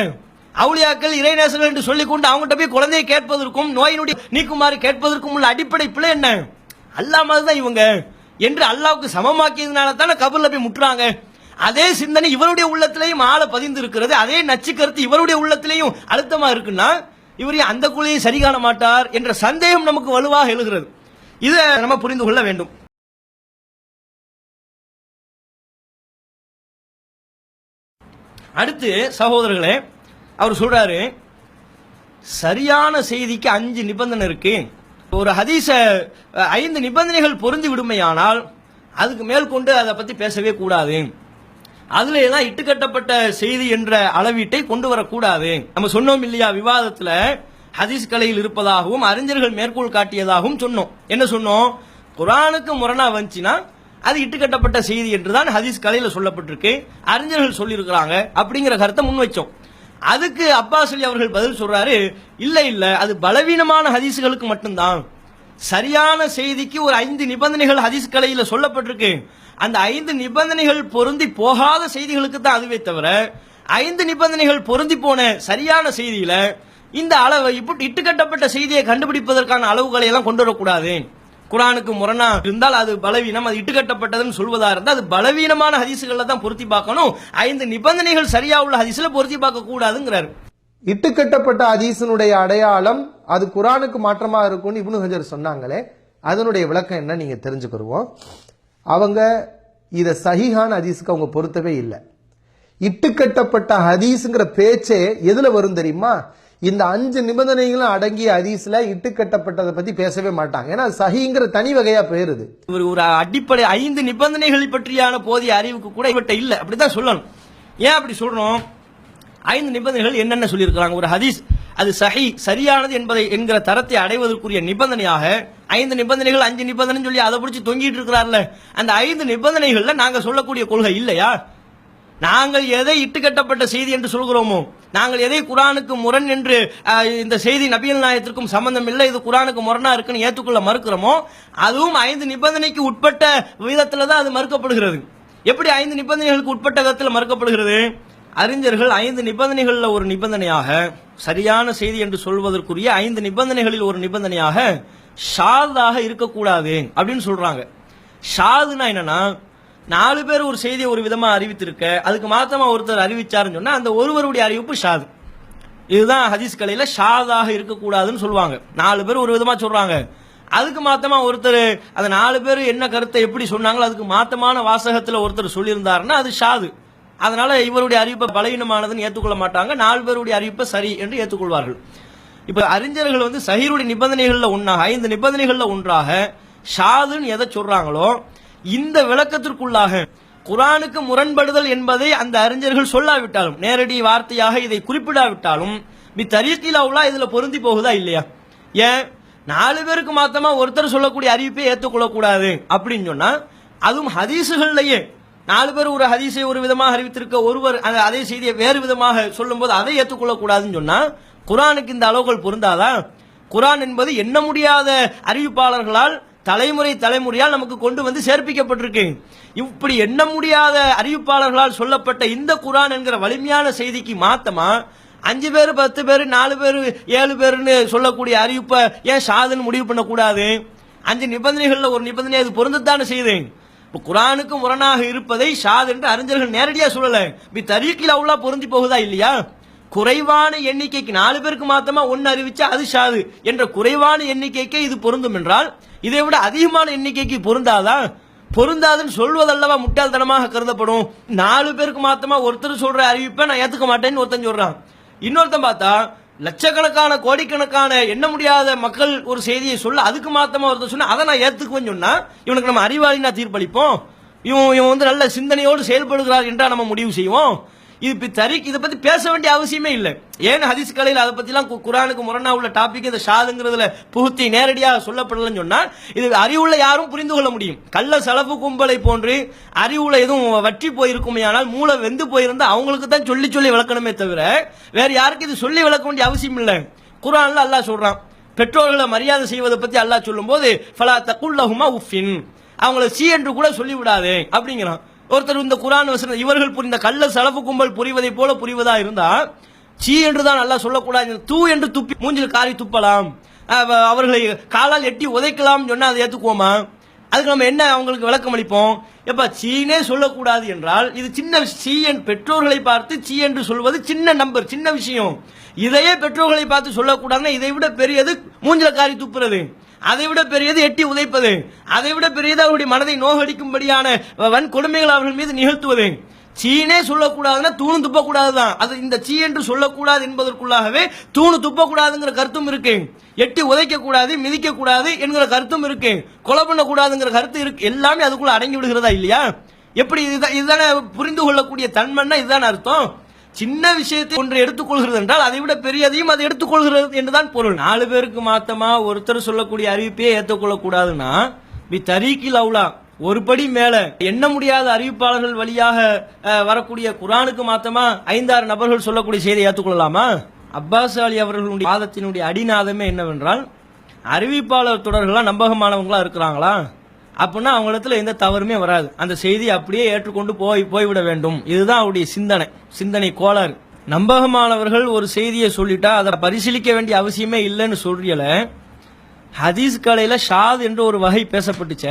அவுளியாக்கள் இறைநேசர்கள் என்று சொல்லிக்கொண்டு அவங்ககிட்ட போய் குழந்தையை கேட்பதற்கும் நோயினுடைய நீக்குமாறு கேட்பதற்கும் உள்ள அடிப்படை பிழை என்ன? அல்லாஹ் மாதிரி தான் இவங்க என்று அல்லாஹ்வுக்கு சமமாக்கியதுனால தானே கபர்ல போய் முட்டுறாங்க. அதே சிந்தனை இவருடைய உள்ளத்திலையும் ஆழ பதிந்து இருக்கிறது. அதே நச்சு கருத்து இவருடைய உள்ளத்திலையும் அழுத்தமா இருக்குன்னா இவர் அந்த குழியை சரி காண மாட்டார் என்ற சந்தேகம் நமக்கு வலுவாக எழுகிறது. இதை நம்ம புரிந்து கொள்ள வேண்டும். அடுத்து சகோதரர்களே, அவர் சொல்றாரு சரியான செய்திக்கு 5 நிபந்தனை இருக்கு. ஒரு ஹதீஸ 5 நிபந்தனைகள் பொருந்தி விடுமையானால் அதுக்கு மேல் கொண்டு அதை பத்தி பேசவே கூடாது. அதுல எல்லாம் இட்டுக்கட்டப்பட்ட செய்தி என்ற அளவீட்டை கொண்டு வரக்கூடாது. நம்ம சொன்னோம் இல்லையா, விவாதத்துல ஹதீஸ் கலையில் இருப்பதாகவும் அறிஞர்கள் மேற்கோள் காட்டியதாகவும் சொன்னோம். என்ன சொன்னோம்? குர்ஆனுக்கு முரணா வந்துச்சுன்னா அது இட்டுக்கட்டப்பட்ட செய்தி என்றுதான் ஹதீஸ் கலையில சொல்லப்பட்டிருக்கு, அறிஞர்கள் சொல்லியிருக்கிறாங்க அப்படிங்கிற கருத்தை முன் வச்சோம். அதுக்கு அப்பாஸ் அலி அவர்கள் பதில் சொல்றாரு, இல்ல இல்ல, அது பலவீனமான ஹதீஸ்களுக்கு மட்டும்தான். சரியான செய்திக்கு ஒரு 5 நிபந்தனைகள் ஹதீஸ் கலையில சொல்லப்பட்டிருக்கு. அந்த 5 நிபந்தனைகள் பொருந்தி போகாத செய்திகளுக்கு தான் அதுவே தவிர 5 நிபந்தனைகள் பொருந்தி போன சரியான செய்தியில இந்த அளவை இட்டுக்கட்டப்பட்ட செய்தியை கண்டுபிடிப்பதற்கான அளவுகளை எல்லாம் கொண்டு வரக்கூடாது. குர்ஆனுக்கு முரணா இருந்தால் அது பலவீனம், அது இட்டுக்கட்டப்பட்டதுன்னு சொல்வதா இருந்தால் அது பலவீனமான ஹதீசுகள்ல தான் பொருத்தி பார்க்கணும். 5 நிபந்தனைகள் சரியா உள்ள ஹதீஸ்ல பொருத்தி பார்க்க கூடாதுங்கிறாரு. இட்டுக்கட்டப்பட்ட ஹதீஸினுடைய அடையாளம் அது குர்ஆனுக்கு மாற்றமா இருக்கும்னு இப்னு ஹஜர் சொன்னாங்களே, அதனுடைய விளக்கம் என்ன நீங்க தெரிஞ்சுக்கிடுவோம். அவங்க இதை சஹீஹான ஹதீஸுக்கு அவங்க பொருத்தவே இல்லை. இட்டுக்கட்டப்பட்ட ஹதீஸுங்கிற பேச்சே எதுல வரும் தெரியுமா? இந்த 5 நிபந்தனைகளும் அடங்கிய ஹதீஸ்ல இட்டுக்கட்டப்பட்டதை பத்தி பேசவே மாட்டாங்க. ஏன்னா சஹீங்கிற தனி வகையா போயிருது. ஒரு அடிப்படை 5 நிபந்தனைகள் பற்றியான போதிய அறிவுக்கு கூட இவட்ட இல்ல, அப்படிதான் சொல்லணும். ஏன் அப்படி சொல்றோம்? 5 நிபந்தனைகள் என்னென்ன சொல்லியிருக்கிறாங்க? ஒரு ஹதீஸ் அது சஹீ சரியானது என்பதை என்கிற தரத்தை அடைவதற்குரிய நிபந்தனையாக 5 நிபந்தனைகள் 5 நிபந்தனை சொல்லி அதை பிடிச்சி தொங்கிட்டு இருக்கிறார்ல, அந்த 5 நிபந்தனைகள்ல நாங்க சொல்லக்கூடிய கொள்கை இல்லையா? நாங்கள் எதை இட்டுக்கட்டப்பட்ட செய்தி என்று சொல்கிறோமோ, நாங்கள் எதை குர்ஆனுக்கு முரண் என்று இந்த செய்தி நபிகள் நாயகத்திற்கும் சம்பந்தம் இல்லை, இது குர்ஆனுக்கு முரணா இருக்குன்னு ஏற்றுக்கொள்ள மறுக்கிறோமோ, அதுவும் 5 நிபந்தனைக்கு உட்பட்ட விதத்துல தான் அது மறுக்கப்படுகிறது. எப்படி 5 நிபந்தனைகளுக்கு உட்பட்ட விதத்தில் மறுக்கப்படுகிறது? அறிஞர்கள் 5 நிபந்தனைகள்ல ஒரு நிபந்தனையாக சரியான செய்தி என்று சொல்வதற்குரிய 5 நிபந்தனைகளில் ஒரு நிபந்தனையாக ஷாதாக இருக்கக்கூடாது அப்படின்னு சொல்றாங்க. ஷாதுனா என்னன்னா, 4 பேர் ஒரு செய்தியை ஒரு விதமா அறிவித்திருக்க அதுக்கு மாத்தமா ஒருத்தர் அறிவிச்சாருன்னு சொன்னா அந்த ஒருவருடைய அறிவிப்பு ஷாது. இதுதான் ஹதீஸ் கலையில ஷாதாக இருக்கக்கூடாதுன்னு சொல்லுவாங்க. 4 பேர் ஒரு விதமா சொல்றாங்க, அதுக்கு மாத்தமா ஒருத்தர் அந்த 4 பேர் என்ன கருத்தை எப்படி சொன்னாங்களோ அதுக்கு மாத்தமான வாசகத்துல ஒருத்தர் சொல்லியிருந்தாருன்னா அது ஷாது. அதனால இவருடைய அறிவிப்பை பலவீனமானதுன்னு ஏற்றுக்கொள்ள மாட்டாங்க, 4 பேருடைய அறிவிப்பை சரி என்று ஏற்றுக்கொள்வார்கள். இப்ப அறிஞர்கள் சஹீஹுடைய நிபந்தனைகள்ல ஒன்றாக 5 நிபந்தனைகள்ல ஒன்றாக ஷாதுன்னு எதை சொல்றாங்களோ இந்த விளக்கத்திற்குள்ளாக குர்ஆனுக்கு முரண்படுதல் என்பதை அந்த அறிஞர்கள் சொல்லாவிட்டாலும், நேரடி வார்த்தையாக இதை குறிப்பிடாவிட்டாலும் தரீக்கில் அவுலா இதுல பொருந்தி போகுதா இல்லையா? ஏன் 4 பேருக்கு மாத்தமா ஒருத்தர் சொல்லக்கூடிய அறிவிப்பை ஏற்றுக்கொள்ளக்கூடாது அப்படின்னு சொன்னா, அதுவும் ஹதீசுகள்லயே 4 பேர் ஒரு ஹதீஸை ஒரு விதமாக அறிவித்திருக்க ஒருவர் அதே செய்தியை வேறு விதமாக சொல்லும் போது அதை ஏற்றுக்கொள்ளக்கூடாதுன்னு சொன்னா குர்ஆனுக்கு இந்த அளவுகள் பொருந்தாதா? குர்ஆன் என்பது எண்ண முடியாத அறிவிப்பாளர்களால் தலைமுறையால் நமக்கு கொண்டு வந்து சேர்ப்பிக்கப்பட்டிருக்கு. இப்படி எண்ண முடியாத அறிவிப்பாளர்களால் சொல்லப்பட்ட இந்த குர்ஆன் என்கிற வலிமையான செய்திக்கு மாத்தமா 5 பேர் 10 பேர் 4 பேர் 7 பேர்னு சொல்லக்கூடிய அறிவிப்பை ஏன் ஷாதுன்னு முடிவு பண்ணக்கூடாது? 5 நிபந்தனைகள்ல ஒரு நிபந்தனை அது பொருந்தத்தானே செய்யுது. குர்ஆனுக்கு முரணாக இருப்பதை ஷாது என்று அறிஞர்கள் நேரடியா சொல்லல, தரீக்கில் அவுலா பொருந்தி போகுதா இல்லையா? குறைவான எண்ணிக்கைக்கு 4 பேருக்கு மாத்தமா 1 அறிவிச்சா அது ஷாது என்ற குறைவான எண்ணிக்கைக்கு இது பொருந்தும் என்றால் இதை விட அதிகமான எண்ணிக்கைக்கு பொருந்தாதா? பொருந்தாதுன்னு சொல்வதல்லவா முட்டாள்தனமாக கருதப்படும். 4 பேருக்கு மாத்தமா ஒருத்தர் சொல்ற அறிவிப்பை நான் ஏத்துக்க மாட்டேன்னு ஒருத்தன் சொல்றான், இன்னொருத்தன் பார்த்தா லட்சக்கணக்கான கோடிக்கணக்கான எண்ண முடியாத மக்கள் ஒரு செய்தியை சொல்ல அதுக்கு மாத்தமா ஒருத்தர் சொன்னா அதை நான் ஏத்துக்குவேன்னு சொன்னா இவனுக்கு நம்ம அறிவாளி நான் தீர்ப்பளிப்போம்? இவன் நல்ல சிந்தனையோடு செயல்படுகிறார் என்றா நம்ம முடிவு செய்வோம்? இது தரீக் இதை பத்தி பேச வேண்டிய அவசியமே இல்லை. ஏன் ஹதீஸ் கலையில் அதை பத்திலாம் குர்ஆனுக்கு முரணா உள்ள டாபிக் இந்த ஷாதுங்கிறதுல புகுத்தி நேரடியாக சொல்லப்படலன்னு சொன்னா இது அறிவுள்ள யாரும் புரிந்து கொள்ள முடியும். கள்ள சலப்பு கும்பலை போன்று அறிவுள்ள எதுவும் வற்றி போயிருக்குமே, ஆனால் மூளை வெந்து போயிருந்தா அவங்களுக்கு தான் சொல்லி சொல்லி விளக்கணுமே தவிர வேற யாருக்கு இது சொல்லி விளக்க வேண்டிய அவசியம் இல்லை. குர்ஆன்ல அல்லாஹ் சொல்றான், பெற்றோர்களை மரியாதை செய்வதை பத்தி அல்லாஹ் சொல்லும் போது ஃபலா தகுல்லஹுமா உஃபின், அவங்கள சீ என்று கூட சொல்லிவிடாதே அப்படிங்கிறான். ஒருத்தர் இந்த குர்ஆன் வசனம் இவர்கள் புரிந்த கள்ள சலப்பு கும்பல் புரிவதை போல புரிவதா இருந்தா சீ என்று தான் அல்லாஹ் சொல்லக்கூடாது, தூ என்று துப்பி மூஞ்சில் காரி துப்பலாம், அவர்களை காலால் எட்டி உதைக்கலாம் சொன்னா அதை ஏத்துக்குவோமா? அதுக்கு நம்ம என்ன அவங்களுக்கு விளக்கம் அளிப்போம்? எப்ப சீனே சொல்லக்கூடாது என்றால் இது சின்ன சீ பெற்றோர்களை பார்த்து சீ என்று சொல்வது சின்ன நம்பர், சின்ன விஷயம். இதையே பெற்றோர்களை பார்த்து சொல்லக்கூடாதுன்னா இதை விட பெரியது மூஞ்சில காரி துப்புறது, அதை விட பெரியது எட்டி உதைப்பது, அதை விட பெரியது அவருடைய மனதை நோகடிக்கும்படியான வன்கொடுமைகள் அவர்கள் மீது நிகழ்த்துவது. சீனே சொல்லக்கூடாதுன்னா தூணு துப்பக்கூடாதுதான். அது இந்த சீ என்று சொல்லக்கூடாது என்பதற்குள்ளாகவே தூணு துப்பக்கூடாதுங்கிற கருத்தும் இருக்கு, எட்டி உதைக்க கூடாது மிதிக்க கூடாது என்கிற கருத்தும் இருக்கு, கொலை பண்ணக்கூடாதுங்கிற கருத்து இருக்கு. எல்லாமே அதுக்குள்ள அடங்கி விடுகிறதா இல்லையா? எப்படி இதுதானே புரிந்து கொள்ளக்கூடிய தன்மைன்னா இதுதான் அர்த்தம். சின்ன விஷயத்தை ஒன்று எடுத்துக்கொள்கிறது என்றால் அதை விட பெரியதையும் அது எடுத்துக்கொள்கிறது என்றுதான் பொருள். 4 பேருக்கு மாத்தமா ஒருத்தர் சொல்லக்கூடிய அறிவிப்பையே ஏற்றுக்கொள்ளக்கூடாதுன்னா தரீக்கில் அவுலா ஒரு படி மேல எண்ண முடியாத அறிவிப்பாளர்கள் வழியாக வரக்கூடிய குர்ஆனுக்கு மாத்தமா 5-6 நபர்கள் சொல்லக்கூடிய செய்தியை ஏற்றுக்கொள்ளலாமா? அப்பாஸ் அலி அவர்களுடைய வாதத்தினுடைய அடிநாதமே என்னவென்றால் அறிவிப்பாளர் தொடர்கள்லாம் நம்பகமானவங்களா இருக்கிறாங்களா அப்படின்னா அவங்களிடத்துல எந்த தவறுமே வராது, அந்த செய்தியை அப்படியே ஏற்றுக்கொண்டு போய்விட வேண்டும். இதுதான் அவருடைய சிந்தனை கோளாறு. நம்பகமானவர்கள் ஒரு செய்தியை சொல்லிட்டா அதை பரிசீலிக்க வேண்டிய அவசியமே இல்லைன்னு சொல்றீல. ஹதீஸ் கலையில ஷாத் என்று ஒரு வகை பேசப்பட்டுச்ச,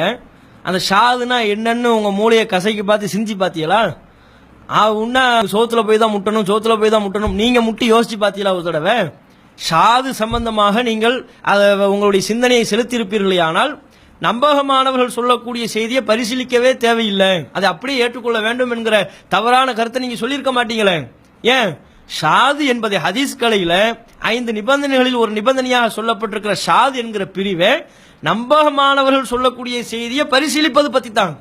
அந்த ஷாதுனா என்னன்னு உங்க மூளையை கசைக்கு பார்த்து சிந்தி பாத்தீங்களா? உன்ன சோத்துல போய் தான் முட்டணும் நீங்க முட்டி யோசிச்சு பாத்தீங்களா ஒரு தடவை? ஷாது சம்பந்தமாக நீங்கள் உங்களுடைய சிந்தனையை செலுத்தியிருப்பீர்களே, ஆனால் நம்பகமானவர்கள் சொல்லக்கூடிய செய்தியை பரிசீலிக்கவே தேவையில்லை, அதை அப்படியே ஏற்றுக்கொள்ள வேண்டும் என்கிற தவறான கருத்தை நீங்க சொல்லியிருக்க மாட்டீங்களே. ஏன்? ஷாது என்பதை ஹதீஸ் கலையில 5 நிபந்தனைகளில் ஒரு நிபந்தனையாக சொல்லப்பட்டிருக்கிற ஷாது என்கிற பிரிவை நம்பகமானவர்கள் சொல்லக்கூடிய செய்தியை பரிசீலிப்பது பத்தி தான்.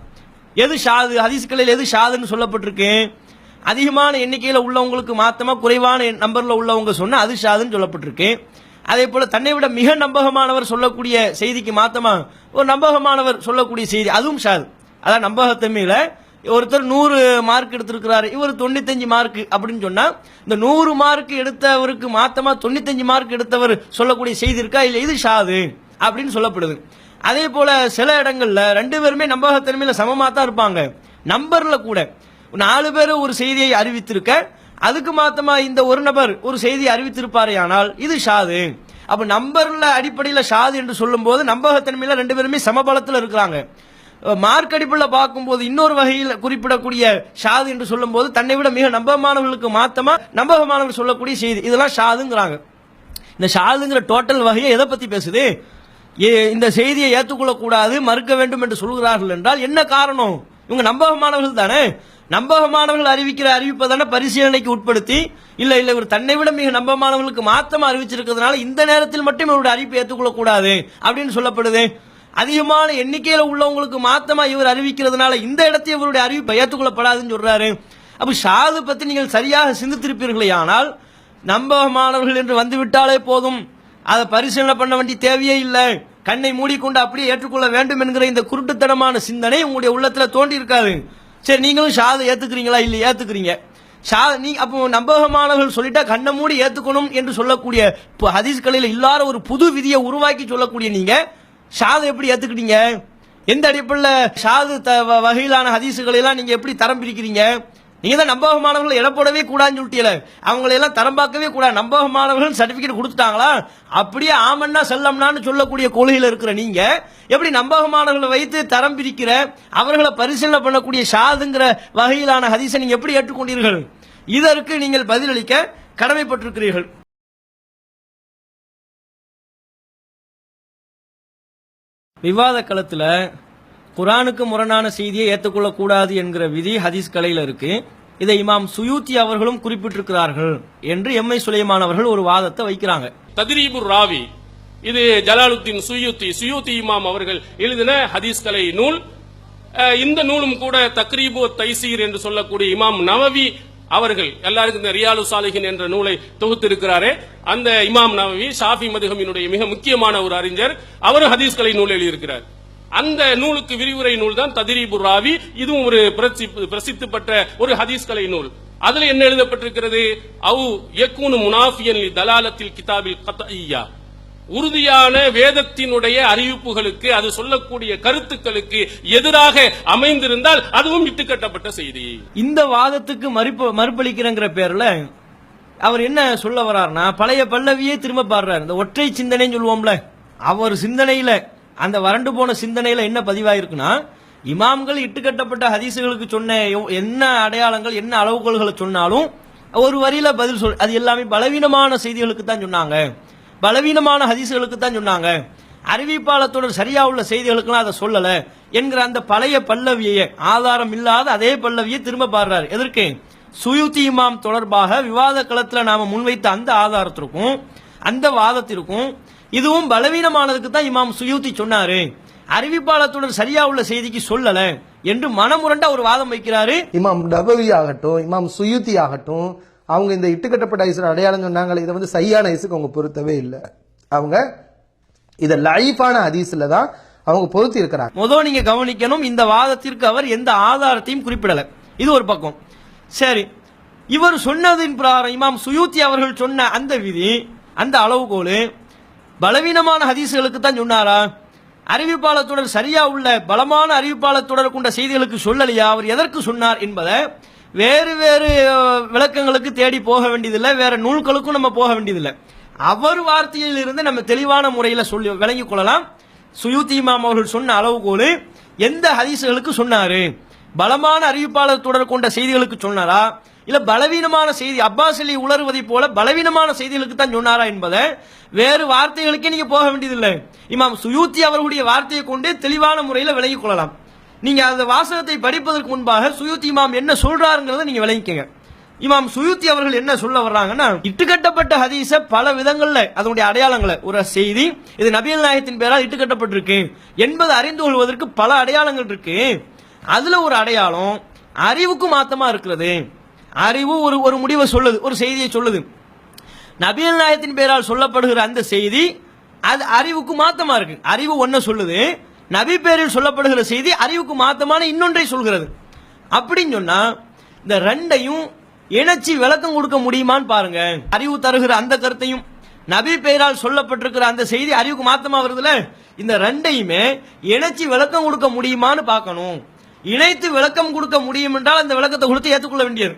எது ஷாது? ஹதீஸ் கலையில் எது ஷாதுன்னு சொல்லப்பட்டிருக்கு? அதிகமான எண்ணிக்கையில் உள்ளவங்களுக்கு மாத்தமா குறைவான நம்பர்ல உள்ளவங்க சொன்னா அது ஷாதுன்னு சொல்லப்பட்டிருக்கு. அதே போல தன்னை விட மிக நம்பகமானவர் சொல்லக்கூடிய செய்திக்கு மாத்தமா ஒரு நம்பகமானவர் சொல்லக்கூடிய செய்தி அதுவும் ஷாது. அதான் நம்பகத்தன்மையில ஒருத்தர் 100 மார்க் எடுத்திருக்கிறாரு, இவர் 95 மார்க் அப்படின்னு சொன்னா இந்த 100 மார்க் எடுத்தவருக்கு மாத்தமா 95 மார்க் எடுத்தவர் சொல்லக்கூடிய செய்தி இருக்கா இல்ல, இது ஷாது அப்படின்னு சொல்லப்படுது. அதே போல சில இடங்கள்ல 2 பேருமே நம்பகத்தன்மையில சமமா தான் இருப்பாங்க. நம்பர்ல கூட 4 பேர் ஒரு செய்தியை அறிவித்திருக்க அதுக்கு மாத்தமா இந்த ஒரு நபர் ஒரு செய்தி அறிவித்திருப்பாரே, ஆனால் இது ஷாது. அப்ப நம்பர்ல அடிப்படையில் ஷாது என்று சொல்லும் போது நம்பகத்தன்மையில 2 பேருமே சமபலத்தில் இருக்கிறாங்க. மார்க் அடிப்படையில் பார்க்கும்போது இன்னொரு வகையில் குறிப்பிடக்கூடிய ஷாது என்று சொல்லும் போது தன்னை விட மிக நம்பகமானவர்களுக்கு மாத்தமா நம்பகமானவர்கள் சொல்லக்கூடிய செய்தி, இதெல்லாம் ஷாதுங்கிறாங்க. இந்த ஷாதுங்கிற டோட்டல் வகையை எதை பத்தி பேசுது? இந்த செய்தியை ஏற்றுக்கொள்ளக்கூடாது மறுக்க வேண்டும் என்று சொல்கிறார்கள் என்றால் என்ன காரணம்? இவங்க நம்பகமானவர்கள் தானே. நம்பகமானவர்கள் அறிவிக்கிற அறிவிப்பை தானே பரிசீலனைக்கு உட்படுத்தி இல்ல இவர் தன்னை விட மிக நம்பகமானவர்களுக்கு மாத்தமா அறிவிச்சிருக்கிறதுனால இந்த நேரத்தில் மட்டும் இவருடைய அறிவிப்பை ஏற்றுக்கொள்ளக்கூடாது அப்படின்னு சொல்லப்படுது. அதிகமான எண்ணிக்கையில உள்ளவங்களுக்கு மாத்தமா இவர் அறிவிக்கிறதுனால இந்த இடத்தில் இவருடைய அறிவிப்பை ஏற்றுக்கொள்ளப்படாதுன்னு சொல்றாரு. அப்ப ஷாது பத்தி நீங்கள் சரியாக சிந்தித்திருப்பீர்களே, ஆனால் நம்பகமானவர்கள் என்று வந்துவிட்டாலே போதும், அதை பரிசீலனை பண்ண வேண்டிய தேவையே இல்லை, கண்ணை மூடிக்கொண்டு அப்படியே ஏற்றுக்கொள்ள வேண்டும் என்கிற இந்த குருட்டுத்தனமான சிந்தனை உங்களுடைய உள்ளத்துல தோண்டி இருக்காது. சரி, நீங்களும் ஷாதை ஏத்துக்கிறீங்களா? இல்ல ஏத்துக்கிறீங்க. அப்போ நம்பகமானவர்கள் சொல்லிட்டா கண்ணை மூடி ஏத்துக்கணும் என்று சொல்லக்கூடிய ஹதீஸ் கலையில இல்லாத ஒரு புது விதியை உருவாக்கி சொல்லக்கூடிய நீங்க ஷாதை எப்படி ஏத்துக்கிட்டீங்க? எந்த அடிப்படையில் ஷாது வகையிலான ஹதீசுகளை எல்லாம் நீங்க எப்படி தரம் பிரிக்கிறீங்க? நீங்க தான் நம்பகமானவர்கள் எடை போடவே கூடாதுன்னு சொல்லிட்டீங்க, அவங்களை எல்லாம் தரம் பார்க்கவே கூடாது, நம்பகமானவர்கள் சர்டிபிகேட் கொடுத்துட்டாங்களா அப்படியே ஆமன்னா செல்லம்னான்னு சொல்லக்கூடிய கொள்கையில் இருக்கிற நீங்க எப்படி நம்பகமானவர்களை வைத்து தரம் பிரிக்கிற அவர்களை பரிசீலனை பண்ணக்கூடிய ஷாதுங்கிற வகையிலான ஹதீஸை நீங்க எப்படி ஏற்றுக்கொண்டீர்கள்? இதற்கு நீங்கள் பதிலளிக்க கடமைப்பட்டிருக்கிறீர்கள். விவாத களத்துல குர்ஆனுக்கு முரணான செய்தியை ஏற்றுக்கொள்ளக்கூடாது என்கிற விதி ஹதீஸ் கலையில இருக்கு. இதை இமாம் சுயூத்தி அவர்களும் குறிப்பிட்டிருக்கிறார்கள் என்று எம்ஐ சுலைமான் அவர்கள் ஒரு வாதத்தை வைக்கிறாங்க. தத்ரீபுர் ராவி, இது ஜலாலுத்தீன் சுயூத்தி இமாம் அவர்கள் எழுதின ஹதீஸ் கலை நூல். இந்த நூலும் கூட தக்ரீபு தைசீர் என்று சொல்லக்கூடிய இமாம் நவவி அவர்கள் எல்லாருக்கும் இந்த ரியாலு சாலிஹின் என்ற நூலை தொகுத்திருக்கிறாரே, அந்த இமாம் நவவி ஷாஃபி மதுஹபினுடைய மிக முக்கியமான ஒரு அறிஞர், அவரும் ஹதீஸ்களை நூல் எழுதியிருக்கிறார். அந்த நூலுக்கு விரிவுரை நூல் தான் தத்ரீபுர் ராவி. இதுவும் ஒரு பிரசித்தி பெற்ற ஒரு ஹதீஸ்களை நூல். அதுல என்ன எழுதப்பட்டிருக்கிறது? அவு யக்கூனு முனாஃபியன் தலாலத்தில் கிதாபில் கத்இய்யா, உறுதியான வேதத்தினுடைய அறிவிப்புகளுக்கு, அது சொல்லக்கூடிய கருத்துக்களுக்கு எதிராக அமைந்திருந்தால் அதுவும் இட்டுக்கட்டப்பட்ட செய்தி. இந்த வாதத்துக்கு மறுப்பளிக்கிறங்கிற பேர்ல அவர் என்ன சொல்ல வர்றாருன்னா, பழைய பல்லவியே திரும்ப பாடுறாரு. இந்த ஒற்றை சிந்தனைன்னு சொல்லுவோம்ல, அவர் சிந்தனையில, அந்த வறண்டு போன சிந்தனையில என்ன பதிவாயிருக்குன்னா, இமாம்கள் இட்டுக்கட்டப்பட்ட ஹதீசுகளுக்கு சொன்ன என்ன அடையாளங்கள், என்ன அளவுகோல்களை சொன்னாலும் ஒரு வரியில பதில் சொல், அது எல்லாமே பலவீனமான செய்திகளுக்கு தான் சொன்னாங்க, பலவீனமான ஹதீசுகளுக்கு தான் சொன்னாங்க, அறிவிப்பாளத்தோட சரியா உள்ள செய்திகளுக்குலாம் அதை சொல்லல என்கிற அந்த பழைய பல்லவியை, ஆதாரம் இல்லாத அதே பல்லவியை திரும்ப பாடுறாரு. எதற்கு? சுயூத்தி இமாம் தொடர்பாக விவாத களத்தில் நாம முன்வைத்த அந்த ஆதாரத்திற்கும் அந்த வாதத்திற்கும் இதுவும் பலவீனமானதுக்கு தான் இமாம் சுயூத்தி சொன்னாரு, அறிவிப்பாளத்துடன் சரியா உள்ள செய்திக்கு சொல்லல என்று மனமுரண்டா ஒரு வாதம் வைக்கிறாரு. இமாம் நபவி ஆகட்டும், இமாம் சுயூத்தி ஆகட்டும், அவங்க இந்த இட்டுக்கட்டப்பட்ட ஹதீஸ் அடையாளம் சொன்னாங்களே, இதை வந்து சையான ஹதீஸுக்கு அவங்க பொருத்தவே இல்லை. அவங்க இதை லைஃபான ஹதீஸ்ல தான் அவங்க பொருத்தி இருக்கிறாங்க. முதல் நீங்க கவனிக்கணும், இந்த வாதத்திற்கு அவர் எந்த ஆதாரத்தையும் குறிப்பிடல. இது ஒரு பக்கம். சரி, இவர் சொன்னதின் பிரகாரம் இமாம் சுயூத்தி அவர்கள் சொன்ன அந்த விதி, அந்த அளவுகோல் பலவீனமான ஹதீஸ்களுக்கு தான் சொன்னாரா, அறிவிப்பாளத்துடன் சரியா உள்ள பலமான அறிவிப்பாளத்துடன் கொண்ட செய்திகளுக்கு சொல்லலையா, அவர் எதற்கு சொன்னார் என்பதை வேறு வேறு விளக்கங்களுக்கு தேடி போக வேண்டியதில்லை, வேற நூல்களுக்கும் நம்ம போக வேண்டியதில்லை. அவர் வார்த்தையில் இருந்து நம்ம தெளிவான முறையில் சொல்லி விளங்கிக் கொள்ளலாம். சுயூத்தி இமாம் அவர்கள் சொன்ன அளவுகோல் எந்த ஹதீஸ்களுக்கு சொன்னாரு, பலமான அறிவிப்பாளர் தொடர் கொண்ட செய்திகளுக்கு சொன்னாரா, இல்ல பலவீனமான செய்தி அப்பாஸ் அலி உளறுவதை போல பலவீனமான செய்திகளுக்கு தான் சொன்னாரா என்பதை வேறு வார்த்தைகளுக்கே நீங்க போக வேண்டியதில்லை. இமாம் சுயூத்தி அவர்களுடைய வார்த்தையை கொண்டே தெளிவான முறையில் விளங்கிக் கொள்ளலாம். நீங்க அந்த வாசகத்தை படிப்பதற்கு முன்பாக சுயூத்தி இமாம் என்ன சொல்றாருங்கிறத நீங்க விளங்கிக்கங்க. இமாம் சுயூத்தி அவர்கள் என்ன சொல்ல வர்றாங்கன்னா, இட்டுக்கட்டப்பட்ட ஹதீஸ பல விதங்கள்ல அதனுடைய அடையாளங்களை, ஒரு செய்தி இது நபிகள் நாயகத்தின் பேரால் இட்டுக்கட்டப்பட்டிருக்கு என்பது அறிந்து கொள்வதற்கு பல அடையாளங்கள் இருக்கு. அதுல ஒரு அடையாளம் அறிவுக்கு மாத்தமா இருக்கிறது. அறிவு ஒரு முடிவை சொல்லுது, ஒரு செய்தியை சொல்லுது. நபிகள் நாயகத்தின் பேரால் சொல்லப்படுகிற அந்த செய்தி அது அறிவுக்கு மாத்தமா இருக்கு. அறிவு ஒன்ன சொல்லுது, நபி பேரில் சொல்லப்படுகிற செய்தி அறிவுக்கு மாத்தமான இன்னொன்றை சொல்கிறது. அப்படின்னு சொன்னா இந்த ரெண்டையும் இணைச்சி விளக்கம் கொடுக்க முடியுமான்னு பாருங்க. அறிவு தருகிற அந்த கருத்தையும் நபி பெயரால் சொல்லப்பட்டிருக்கிற அந்த செய்தி அறிவுக்கு மாத்தமா வருதுல, இந்த ரெண்டையுமே இணைச்சி விளக்கம் கொடுக்க முடியுமான்னு பார்க்கணும். இணைத்து விளக்கம் கொடுக்க முடியும் என்றால் அந்த விளக்கத்தை கொடுத்து ஏற்றுக்கொள்ள வேண்டியது.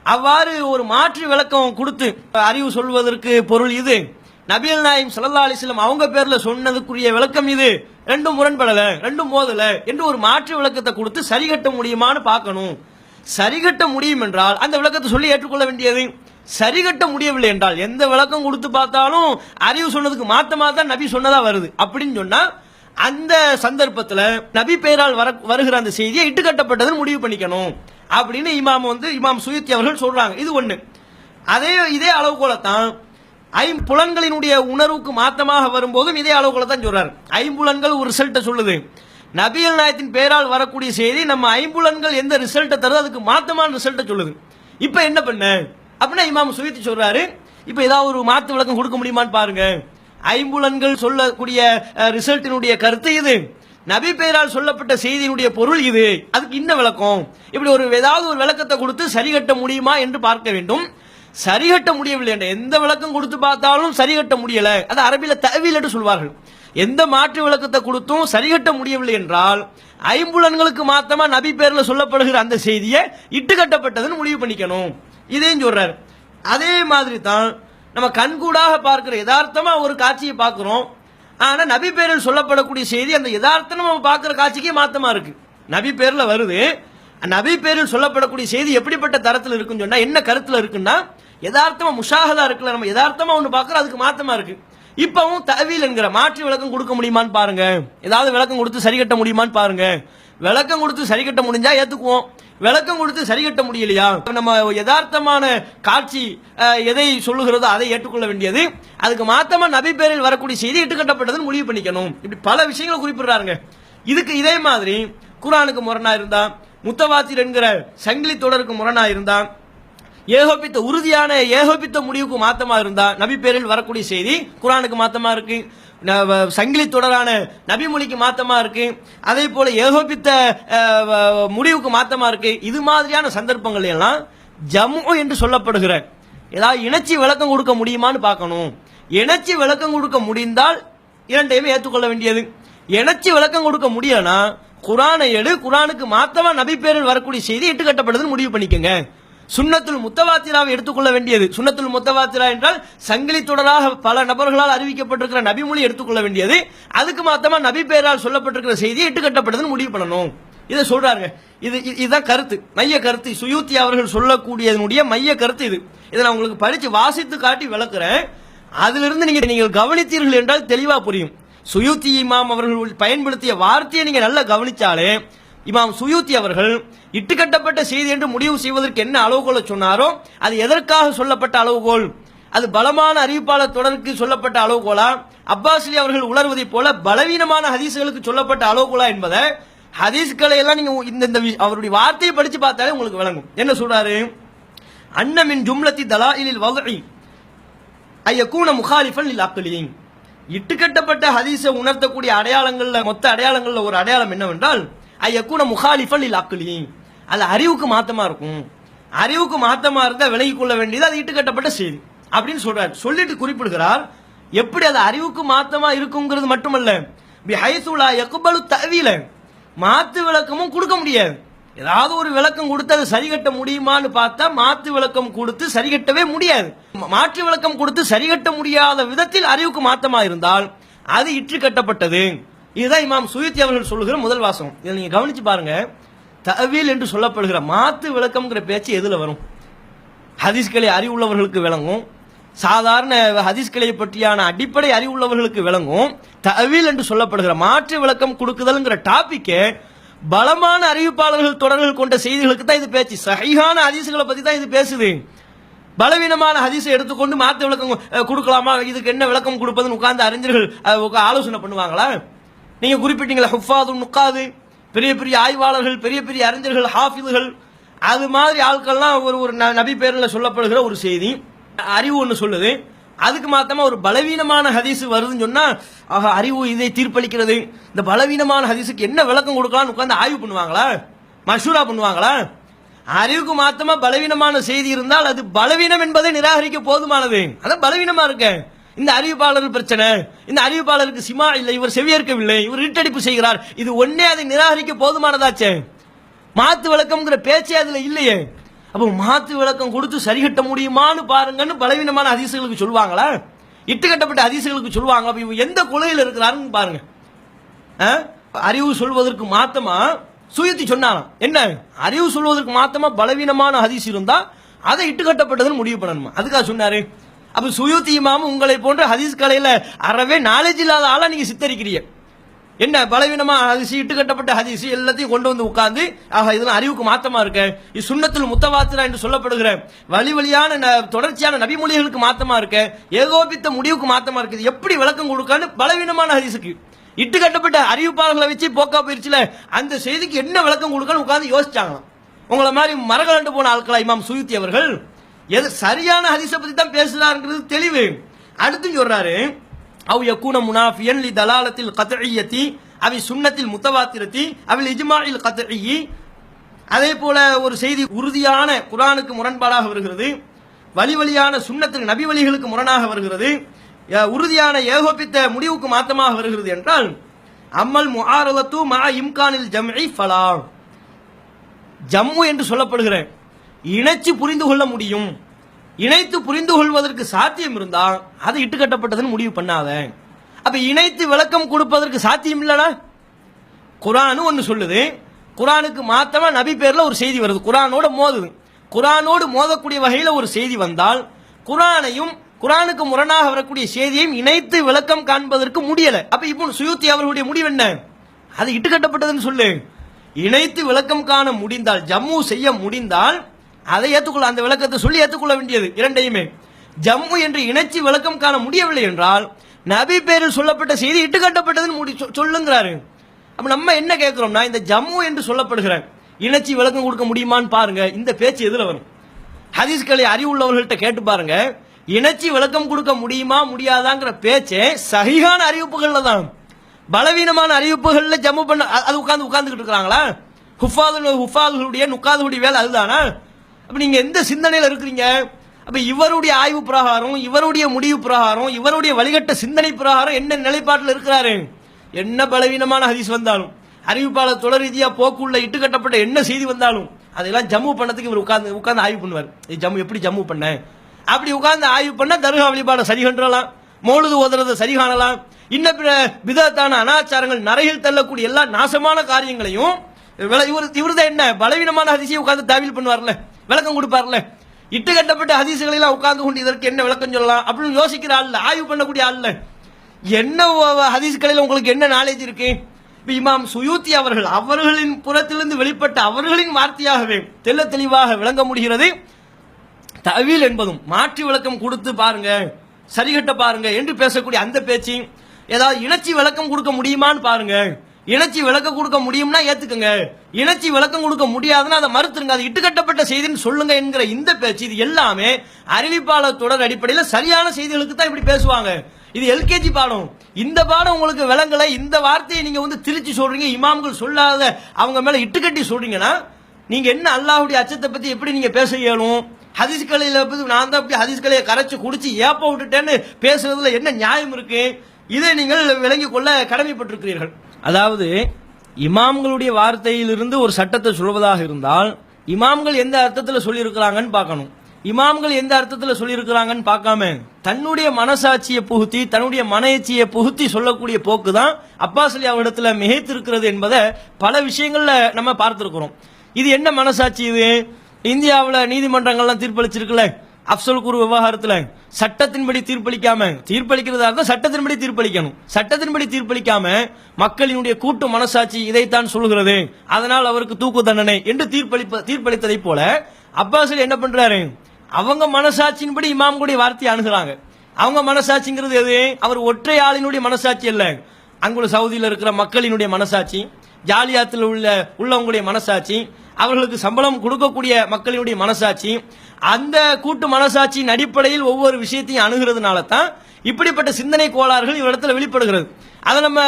அவ்வாறு ஒரு மாற்று விளக்கம் கொடுத்து அறிவு சொல்வதற்கு பொருள் இது, நபிகள் நாயகம் ஸல்லல்லாஹு அலைஹி வஸல்லம் அவங்க பேர்ல சொன்னதுக்குரிய விளக்கம் இது, ரெண்டும் முரண்படல, ரெண்டும் மோதல என்று ஒரு மாற்று விளக்கத்தை கொடுத்து சரிகட்ட முடியுமான்னு பார்க்கணும். சரிகட்ட முடியும் என்றால் அந்த விளக்கத்தை சொல்லி ஏற்றுக்கொள்ள வேண்டியது. சரிகட்ட முடியவில்லை என்றால் எந்த விளக்கம் கொடுத்து பார்த்தாலும் அறிவு சொன்னதுக்கு மாத்தமா தான் நபி சொன்னதா வருது அப்படின்னு சொன்னா அந்த சந்தர்ப்பத்தில் நபி பெயரால் வருகிற அந்த செய்தியை இட்டுக்கட்டப்பட்டதுன்னு முடிவு பண்ணிக்கணும் அப்படின்னு இமாம் சுயூத்தி அவர்கள் சொல்றாங்க. இது ஒண்ணு. இதே அளவுகோலத்தான் ஐம்புலன்களினுடைய உணர்வுக்கு மாத்தமாக வரும்போதும் இதே அளவுகோலத்தான் சொல்றாரு. ஐம்புலன்கள் ஒரு ரிசல்ட்டை சொல்லுது, நபிகள் நாயகத்தின் பெயரால் வரக்கூடிய செய்தி நம்ம ஐம்புலன்கள் எந்த ரிசல்ட்டை தருது அதுக்கு மாத்தமான ரிசல்ட்டை சொல்லுது. இப்ப என்ன பண்ண அப்படின்னா இமாம் சுயூத்தி சொல்றாரு, இப்ப ஏதாவது ஒரு மாற்று விளக்கம் கொடுக்க முடியுமான்னு பாருங்க. ஐம்புலன்கள் சொல்லக்கூடிய ரிசல்ட்டினுடைய கருத்து இது, நபி பெயரால் சொல்லப்பட்ட செய்தியினுடைய பொருள் இது, அதுக்கு இன்ன விளக்கம், இப்படி ஏதாவது ஒரு விளக்கத்தை கொடுத்து சரிகட்ட முடியுமா என்று பார்க்க வேண்டும். சரிகட்ட முடியவில்லை என்ற எந்த விளக்கம் கொடுத்து பார்த்தாலும் சரிகட்ட முடியல, அது அரபில தஅவீல் என்று சொல்வார்கள். எந்த மாற்று விளக்கத்தை கொடுத்தும் சரிகட்ட முடியவில்லை என்றால் ஐம்புலன்களுக்கு மாத்தமா நபி பேர்ல சொல்லப்படுகிற அந்த செய்தியை இட்டுக்கட்டப்பட்டதுன்னு முடிவு பண்ணிக்கணும். இதையும் சொல்றாரு. அதே மாதிரி தான் நம்ம கண்கூடாக பார்க்கிற யதார்த்தமா ஒரு காட்சியை பார்க்கிறோம், ஆனா நபி பேரில் சொல்லப்படக்கூடிய செய்தி அந்த யதார்த்தம் நம்ம பார்க்கிற காட்சிக்கே மாத்தமா இருக்கு. நபி பேர்ல வருது, நபி பேரில் சொல்லப்படக்கூடிய செய்தி எப்படிப்பட்ட தரத்தில் இருக்குன்னு சொன்னா என்ன கருத்துல இருக்குன்னா யதார்த்தமா முஷாஹதா இருக்குல்ல, நம்ம யதார்த்தமா ஒண்ணு பார்க்கிறோம் அதுக்கு மாத்தமா இருக்கு. இப்பவும் தஅவீல் என்கிற மாற்று விளக்கம் கொடுக்க முடியுமான்னு பாருங்க, ஏதாவது விளக்கம் கொடுத்து சரிகட்ட முடியுமான்னு பாருங்க. விளக்கம் கொடுத்து சரிகட்ட முடிஞ்சா ஏத்துக்குவோம், விளக்கம் கொடுத்து சரிகட்ட முடியலையா நம்ம யதார்த்தமான காட்சி எதை சொல்லுகிறதோ அதை ஏற்றுக்கொள்ள வேண்டியது, அதுக்கு மாத்தமா நபி பேரில் வரக்கூடிய செய்தி இட்டுக்கட்டப்பட்டதுன்னு முடிவு பண்ணிக்கணும். இப்படி பல விஷயங்களை குறிப்பிடுறாங்க. இதுக்கு இதே மாதிரி குர்ஆனுக்கு முரணா இருந்தா, முத்தவாத்திர் என்கிற சங்கிலி தொடருக்கு முரணா இருந்தா, ஏகோபித்த உறுதியான ஏகோபித்த முடிவுக்கு மாத்தமா இருந்தா நபி பேரில் வரக்கூடிய செய்தி குர்ஆனுக்கு மாத்தமா இருக்கு, சங்கிலி தொடரான நபிமொழிக்கு மாத்தமா இருக்கு, அதே போல ஏகோபித்த முடிவுக்கு மாத்தமா இருக்கு. இது மாதிரியான சந்தர்ப்பங்கள் எல்லாம் ஜமு என்று சொல்லப்படுகிற ஏதாவது இணைச்சி விளக்கம் கொடுக்க முடியுமான்னு பார்க்கணும். இணைச்சி விளக்கம் கொடுக்க முடிந்தால் இரண்டையுமே ஏற்றுக்கொள்ள வேண்டியது. இணைச்சி விளக்கம் கொடுக்க முடியலனா குர்ஆனை எடு, குர்ஆனுக்கு மாத்தமா நபி பேரில் வரக்கூடிய செய்தி இட்டுக்கட்டப்படுதுன்னு முடிவு பண்ணிக்கங்க. சுன்னத்துல் முத்தவாத்திராவை எடுத்துக்கொள்ள வேண்டியது. சுன்னத்துல் முத்தவாத்திரா என்றால் சங்கிலி தொடராக பல நபர்களால் அறிவிக்கப்பட்டிருக்கிற நபிமொழி எடுத்துக்கொள்ள வேண்டியது. அதுக்கு மாத்தமா நபி பேரால் சொல்லப்பட்டிருக்கிற செய்தி இட்டுக்கட்டப்படுதுன்னு முடிவு பண்ணணும். இதை சொல்றாங்க. இதுதான் கருத்து, மைய கருத்து. சுயூத்தி அவர்கள் சொல்லக்கூடியதனுடைய மைய கருத்து இது. இதை நான் உங்களுக்கு படிச்சு வாசித்து காட்டி விளக்குறேன். அதிலிருந்து நீங்கள் கவனித்தீர்கள் என்றால் தெளிவா புரியும். சுயூத்தி இமாம் அவர்கள் பயன்படுத்திய வார்த்தையை நீங்க நல்லா கவனிச்சாலே இமாம் சுயூத்தி அவர்கள் இட்டுக்கட்டப்பட்ட செய்தி என்று முடிவு செய்வதற்கு என்ன அளவுகோலை சொன்னாரோ அது எதற்காக சொல்லப்பட்ட அளவுகோல், அது பலமான அறிவிப்பாளர் தொடருக்கு சொல்லப்பட்ட அளவுகோலா, அப்பாஸ்லி அவர்கள் உணர்வதை போல பலவீனமான ஹதீஸ்களுக்கு சொல்லப்பட்ட அளவுகோலா என்பதை ஹதீஸ்களை எல்லாம் நீங்க இந்த அவருடைய வார்த்தையை படிச்சு பார்த்தாலே உங்களுக்கு விளங்கும். என்ன சொல்றாரு? அன்னமின் ஜும்லத்தி தலாயிலில் வகை ஐயக்கூன முகாலிஃபன் லில் அக்லியின். இட்டுக்கட்டப்பட்ட ஹதீஸை உணர்த்தக்கூடிய அடையாளங்கள்ல மொத்த அடையாளங்கள்ல ஒரு அடையாளம் என்னவென்றால் ஐயக்கூன முகாலிஃபன் லில் அக்லியின், அது அறிவுக்கு மாத்தமா இருக்கும். அறிவுக்கு மாத்தமா இருந்தா விலகிக் கொள்ள வேண்டியது அது இட்டுக்கட்டப்பட்ட செய்தி அப்படின்னு சொல்றாரு. சொல்லிட்டு குறிப்பிடுகிறார் எப்படி அது அறிவுக்கு மாத்தமா இருக்குங்கிறது மட்டுமல்ல, பிஹைசுலா யக்பலு தஅவீல, மாத்து விளக்கமும் கொடுக்க முடியாது. ஏதாவது ஒரு விளக்கம் கொடுத்து அதை சரிகட்ட முடியுமான்னு பார்த்தா மாத்து விளக்கம் கொடுத்து சரிகட்டவே முடியாது. மாற்று விளக்கம் கொடுத்து சரிகட்ட முடியாத விதத்தில் அறிவுக்கு மாத்தமா இருந்தால் அது இற்று கட்டப்பட்டது. இதுதான் இமாம் சுயூத்தி அவர்கள் சொல்லுகிற முதல் வாசகம். இதை நீங்க கவனிச்சு பாருங்க. தஅவீல் என்று சொல்லப்படுகிற மாத்து விளக்கம்ங்கிற பேச்சு எதுல வரும்? ஹதீஸ்களை அறிவுள்ளவர்களுக்கு விளங்கும், சாதாரண ஹதீஸ்களை பற்றியான அடிப்படை அறிவுள்ளவர்களுக்கு விளங்கும். தஅவீல் என்று சொல்லப்படுகிற மாற்று விளக்கம் கொடுக்குதல்ங்கிற டாபிக்கே பலமான அறிவிப்பாளர்கள் தொடர்கள் கொண்ட செய்திகளுக்கு தான் இது பேச்சு. சஹீஹான ஹதீஸ்களை பத்தி தான் இது பேசுது. பலவீனமான ஹதீஸை எடுத்துக்கொண்டு மாற்று விளக்கம் கொடுக்கலாமா, இதுக்கு என்ன விளக்கம் கொடுப்பதுன்னு உட்கார்ந்து அறிஞர்கள் ஆலோசனை பண்ணுவாங்களா? நீங்க குறிப்பிட்டீங்களா ஹுஃபாது நுக்காது, பெரிய பெரிய ஆய்வாளர்கள், பெரிய பெரிய அறிஞர்கள், ஹாஃபிதுகள், அது மாதிரி ஆட்கள்லாம் ஒரு நபி பேரில் சொல்லப்படுகிற ஒரு செய்தி அறிவு ஒன்று சொல்லுது, அதுக்கு மாத்தமா ஒரு பலவீனமான ஹதீஸ் வருதுன்னு சொன்னா அறிவு இதை தீர்ப்பளிக்கிறது. இந்த பலவீனமான ஹதீஸுக்கு என்ன விளக்கம் கொடுக்கலாம்னு உட்கார்ந்து ஆய்வு பண்ணுவாங்களா, மஷூரா பண்ணுவாங்களா? அறிவுக்கு மாத்தமா பலவீனமான செய்தி இருந்தால் அது பலவீனம் என்பதை நிராகரிக்க போதுமானது. அதான் பலவீனமா இருக்க இந்த அறிவிப்பாளர் பிரச்சனை, இந்த அறிவிப்பாளருக்கு சிமா இல்லை, இவர் செவியேற்கவில்லை, இவர் இட்டடிப்பு செய்கிறார், இது ஒன்னே அதை நிராகரிக்க போதுமானதாச்சே. மாத்து விளக்கம்ங்கிற பேச்சே அதுல இல்லையே. அப்போ மாத்து விளக்கம் கொடுத்து சரிகட்ட முடியுமான்னு பாருங்கன்னு பலவீனமான ஹதீஸ்களுக்கு சொல்லுவாங்களா, இட்டுக்கட்டப்பட்ட ஹதீஸ்களுக்கு சொல்லுவாங்க. அப்ப இவங்க எந்த கொலையில் இருக்கிறாருன்னு பாருங்க. அறிவு சொல்வதற்கு மாத்தமா சுயத்தி சொன்னாலும் என்ன, அறிவு சொல்வதற்கு மாத்தமா பலவீனமான ஹதீஸ் இருந்தா அதை இட்டுக்கட்டப்பட்டதுன்னு முடிவு பண்ணணுமா? அதுக்காக சொன்னாரு. அப்ப சுயூத்தி இமாம் உங்களை போன்ற ஹதீஸ் கலையில அறவே நாலேஜ் இல்லாத ஆளா நீங்க சித்தரிக்கிறீங்க. என்ன பலவீனமா ஹதீஸ், இட்டுக்கட்டப்பட்ட ஹதீஸ் எல்லாத்தையும் கொண்டு வந்து உட்கார்ந்து இதெல்லாம் அறிவுக்கு மாத்தமா இருக்க, இது சுன்னத்துல் முத்தவாத்திரா என்று சொல்லப்படுகிற வழி வழியான தொடர்ச்சியான நபிமொழிகளுக்கு மாத்தமா இருக்க, ஏகோபித்த முடிவுக்கு மாத்தமா இருக்குது, எப்படி விளக்கம் கொடுக்கான்னு பலவீனமான ஹதீஸுக்கு இட்டுக்கட்டப்பட்ட அறிவிப்பாளர்களை வச்சு போக்கா போயிருச்சுல, அந்த செய்திக்கு என்ன விளக்கம் கொடுக்கணும் உட்கார்ந்து யோசிச்சாங்களாம். உங்களை மாதிரி மரகலண்டு போன ஆட்களா இமாம் சுயூத்தி அவர்கள்? எது சரியான ஹதீஸை பத்தி தான் பேசுறாருங்கிறது தெளிவு. அடுத்து சொல்றாரு அவ் யக்கூன முனாஃபியன் லி தலாலத்தில் கத்இய்யத்தி அவி சுன்னத்தில் முத்தவாத்திரத்தி அவில் இஜ்மாஇல் கத்இய்யி. அதே போல ஒரு செய்தி உறுதியான குர்ஆனுக்கு முரண்பாடாக வருகிறது, வழி வழியான சுன்னத்துக்கு நபி வழிகளுக்கு முரணாக வருகிறது, உறுதியான ஏகோபித்த முடிவுக்கு மாத்தமாக வருகிறது என்றால் அம்மல் முஆரலத்து மா இம்கானில் ஜம்இ ஃபலா. ஜம்மு என்று சொல்லப்படுகிற இணைச்சு புரிந்து கொள்ள முடியும், இணைத்து புரிந்து கொள்வதற்கு சாத்தியம் இருந்தா அது இட்டுக்கட்டப்பட்டதுன்னு முடிவு பண்ணாத. அப்ப இணைத்து விளக்கம் கொடுப்பதற்கு சாத்தியம் இல்லனா? குர்ஆன் ஒன்னு சொல்லுது, குர்ஆனுக்கு மாத்தமா நபி பேர்ல ஒரு செய்தி வருது, குர்ஆனோட மோதுது. குர்ஆனோடு மோதக்கூடிய வகையில ஒரு செய்தி வந்தால் குர்ஆனையும் குர்ஆனுக்கு முரணாக வரக்கூடிய செய்தியையும் இணைத்து விளக்கம் காண்பதற்கு முடியல. அப்ப இப்போ சுயூத்தி அவர்களுடைய முடிவு என்ன? அது இட்டுக்கட்டப்பட்டதுன்னு சொல்லு. இணைத்து விளக்கம் காண முடிந்தால், ஜம்மு செய்ய முடிந்தால் அதை ஏற்றுக்கொள்ள, அந்த விளக்கத்தை சொல்லி ஏற்றுக்கொள்ள வேண்டியது இரண்டையுமே. ஜம்மு என்று இணைச்சி விளக்கம் காண முடியவில்லை என்றால் நபி பேரில் சொல்லப்பட்ட செய்தி இட்டுக்கட்டப்பட்டதுன்னு சொல்லுங்கிறாரு. அப்ப நம்ம என்ன கேட்கிறோம்னா, இந்த ஜம்மு என்று சொல்லப்படுகிற இணைச்சி விளக்கம் கொடுக்க முடியுமான்னு பாருங்க. இந்த பேச்சு எதுல வரும்? ஹதீஸ்களை அறிவுள்ளவர்கள்ட்ட கேட்டு பாருங்க, இணைச்சி விளக்கம் கொடுக்க முடியுமா முடியாதாங்கிற பேச்சே சஹீஹான அறிவிப்புகள்ல தான். பலவீனமான அறிவிப்புகள்ல ஜம்மு பண்ண அது உட்கார்ந்துகிட்டு இருக்காங்களா? ஹுஃபாதுடைய நுக்காதுடைய வேலை அதுதானா? அப்ப நீங்க எந்த சிந்தனையில இருக்கிறீங்க? அப்ப இவருடைய ஆய்வு பிரகாரம், இவருடைய முடிவு பிரகாரம், இவருடைய வழிகட்ட சிந்தனை பிரகாரம் என்ன நிலைப்பாட்டில் இருக்கிறாரு? என்ன பலவீனமான ஹதீஸ் வந்தாலும், அறிவிப்பாளர் தொடர் ரீதியா போக்குள்ள இட்டு கட்டப்பட்ட என்ன செய்தி வந்தாலும் அதெல்லாம் ஜம்மு பண்ணதுக்கு இவர் உட்கார்ந்து ஆய்வு பண்ணுவார். ஜம்மு எப்படி ஜம்மு பண்ண, அப்படி உட்கார்ந்து ஆய்வு பண்ண தர்கா வழிபாட சரி கண்டலாம், மௌலுது ஓதுறத சரி காணலாம், இன்ன பிற விதத்தான அனாச்சாரங்கள் நரையில் தள்ளக்கூடிய எல்லா நாசமான காரியங்களையும் இவருதான் என்ன பலவீனமான ஹதீஸை உட்கார்ந்து தாவீல் பண்ணுவார்ல, விளக்கம் கொடுப்பார்ல. இட்டு கட்டப்பட்ட ஹதீசுகளை எல்லாம் உட்கார்ந்து கொண்டு இதற்கு என்ன விளக்கம் சொல்லலாம் அப்படின்னு யோசிக்கிற ஆள், ஆய்வு பண்ணக்கூடிய ஆள். என்ன ஹதீஸ்களில் உங்களுக்கு என்ன நாலேஜ் இருக்கு? இமாம் சுயூத்தி அவர்களின் புறத்திலிருந்து வெளிப்பட்ட அவர்களின் வார்த்தையாகவே தெல்ல தெளிவாக விளங்க முடிகிறது. தவீல் என்பதும் மாற்றி விளக்கம் கொடுத்து பாருங்க, சரிகட்ட பாருங்க என்று பேசக்கூடிய அந்த பேச்சு, ஏதாவது இணைச்சி விளக்கம் கொடுக்க முடியுமான்னு பாருங்க. இணைச்சி விளக்கம் கொடுக்க முடியும்னா ஏத்துக்குங்க, இணைச்சி விளக்கம் கொடுக்க முடியாதுன்னா அதை மறுத்துருங்க, அது இட்டுக்கட்டப்பட்ட செய்தின்னு சொல்லுங்க என்கிற இந்த பேச்சு, இது எல்லாமே அறிவிப்பாளர் தொடர் அடிப்படையில் சரியான செய்திகளுக்கு தான் இப்படி பேசுவாங்க. இது எல்கேஜி பாடம். இந்த பாடம் உங்களுக்கு விளங்கல, இந்த வார்த்தையை நீங்க வந்து திருச்சி சொல்றீங்க, இமாம்கள் சொல்லாத அவங்க மேல இட்டுக்கட்டி சொல்றீங்கன்னா நீங்க என்ன அல்லாஹ்வுடைய அச்சத்தை பத்தி எப்படி நீங்க பேச இயலும்? ஹதீஸ் கலையில நான் தான் அப்படி ஹதீஸ் கலையை கரைச்சு குடிச்சு ஏப்ப விட்டுட்டேன்னு பேசுறதுல என்ன நியாயம் இருக்கு? இதை நீங்கள் விளங்கிக் கொள்ள கடமைப்பட்டிருக்கிறீர்கள். அதாவது இமாம்களுடைய வார்த்தையிலிருந்து ஒரு சட்டத்தை சொல்வதாக இருந்தால் இமாம்கள் எந்த அர்த்தத்தில் சொல்லி இருக்கிறாங்கன்னு பார்க்கணும். இமாம்கள் எந்த அர்த்தத்தில் சொல்லி இருக்கிறாங்கன்னு பார்க்காம தன்னுடைய மனசாட்சியை புகுத்தி, தன்னுடைய மனஎச்சியை புகுத்தி சொல்லக்கூடிய போக்கு தான் அப்பாஸ் அலி அவரிடத்துல மிகைத்திருக்கிறது என்பதை பல விஷயங்கள்ல நம்ம பார்த்திருக்கிறோம். இது என்ன மனசாட்சி? இது இந்தியாவில் நீதிமன்றங்கள்லாம் தீர்ப்பளிச்சிருக்குல்ல, அப்சல் குரு விவகாரத்துல சட்டத்தின்படி தீர்ப்பளிக்கிறதா இருந்தா சட்டத்தின்படி தீர்ப்பளிக்கணும். சட்டத்தின்படி தீர்ப்பளிக்காம மக்களினுடைய கூட்டு மனசாட்சி இதைத்தான் சொல்கிறது, அதனால் அவருக்கு தூக்கு தண்டனை என்று தீர்ப்பளித்ததை போல அப்பாஸ் அலி என்ன பண்றாரு? அவங்க மனசாட்சியின்படி இமாம்களுடைய வார்த்தையை அணுகுறாங்க. அவங்க மனசாட்சிங்கிறது எது? அவர் ஒற்றை ஆளினுடைய மனசாட்சி அல்ல, அங்குள்ள சவுதியில் இருக்கிற மக்களினுடைய மனசாட்சி, ஜாலியாத்தில் உள்ளவங்களுடைய மனசாட்சி, அவர்களுக்கு சம்பளம் கொடுக்கக்கூடிய மக்களினுடைய மனசாட்சி, அந்த கூட்டு மனசாட்சியின் அடிப்படையில் ஒவ்வொரு விஷயத்தையும் அணுகிறதுனால தான் இப்படிப்பட்ட சிந்தனை கோளாறுகள் இவரிடத்துல வெளிப்படுகிறது. அதை நம்ம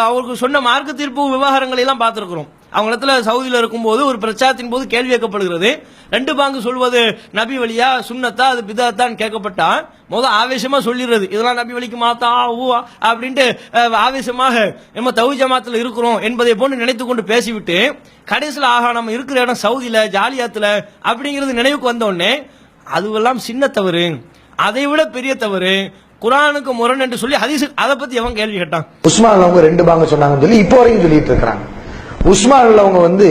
அவருக்கு சொன்ன மார்க்க தீர்ப்பு விவகாரங்களை எல்லாம் பார்த்திருக்கிறோம். அவங்க இடத்துல சவுதியில் இருக்கும்போது ஒரு பிரச்சாரத்தின் போது கேள்வி கேட்கப்படுகிறது, 2 பாங்கு சொல்வது நபி வழியா சுன்னத்தா அது பிதாத்தான் கேட்கப்பட்டா முதல் ஆவேசமா சொல்லிடுறது, இதெல்லாம் நபி வழிக்கு மாத்தா ஊவா அப்படின்ட்டு ஆவேசமாக நம்ம தௌஹீத் ஜமாத்தில் இருக்கிறோம் என்பதை போன்று நினைத்து கொண்டு பேசிவிட்டு கடைசியில் ஆகா நம்ம இருக்கிற இடம் சவுதியில ஜாலியாத்துல அப்படிங்கிறது நினைவுக்கு வந்த உடனே அதுவெல்லாம் சின்ன தவறு, அதை விட பெரிய தவறு, குர்ஆனுக்கு முரண் என்று சொல்லி ஹதீஸ் அதை பத்தி எவன் கேள்வி கேட்டான்? உஸ்மான் அவங்க 2 பாங்க சொன்னாங்கன்னு சொல்லி இப்போ வரைக்கும் சொல்லிட்டு இருக்காங்க. உஸ்மான் அவங்க வந்து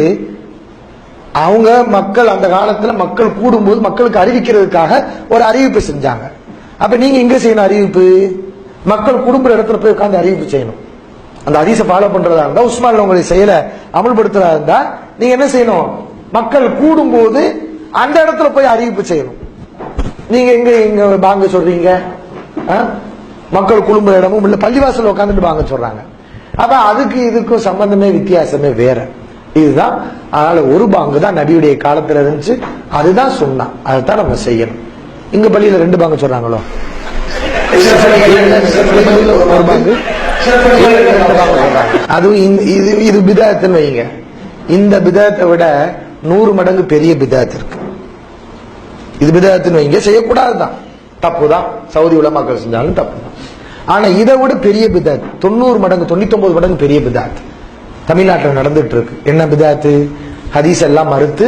அவங்க மக்கள் அந்த காலத்துல மக்கள் கூடும்போது மக்களுக்கு அறிவிக்கிறதுக்காக ஒரு அறிவிப்பு செஞ்சாங்க. அப்ப நீங்க எங்க செய்யணும் அறிவிப்பு? மக்கள் குடும்ப இடத்துல போய் உட்கார்ந்து அறிவிப்பு செய்யணும். அந்த ஹதீஸை ஃபாலோ பண்றதா இருந்தா, உஸ்மான் அவங்களுடைய செயலை அமல்படுத்துறதா இருந்தா நீங்க என்ன செய்யணும்? மக்கள் கூடும்போது அந்த இடத்துல போய் அறிவிப்பு செய்யணும். நீங்க எங்க பாங்க சொல்றீங்க? மக்கள் குடும்ப இடமும் இல்ல பள்ளிவாசல் உட்காந்துட்டு பாங்க சொல்றாங்க. அப்ப அதுக்கு இதுக்கும் சம்பந்தமே வித்தியாசமே வேற. இதுதான் அதனால ஒரு பாங்கு தான் நபியுடைய காலத்துல இருந்துச்சு, அதுதான் சொன்னா அதைத்தான் நம்ம செய்யணும். இங்க பள்ளியில 2 பாங்கு சொல்றாங்களோ, ஒரு பாங்கு அதுவும் இது பிதாத்துன்னு வைங்க. இந்த பிதாத்தை விட 100 மடங்கு பெரிய பிதாத் இருக்கு. இது பிதாத்துன்னு வைங்க, செய்யக்கூடாதுதான், தப்புதான், சவுதி உலமாக்கள் செஞ்சாலும் தப்பு தான். ஆனா இதை விட பெரிய பிதாத் 90 மடங்கு 99 மடங்கு பெரிய பிதாத் தமிழ்நாட்டில் நடந்துட்டு இருக்கு. என்ன பிதாத்து? ஹதீஸ் எல்லாம் மறுத்து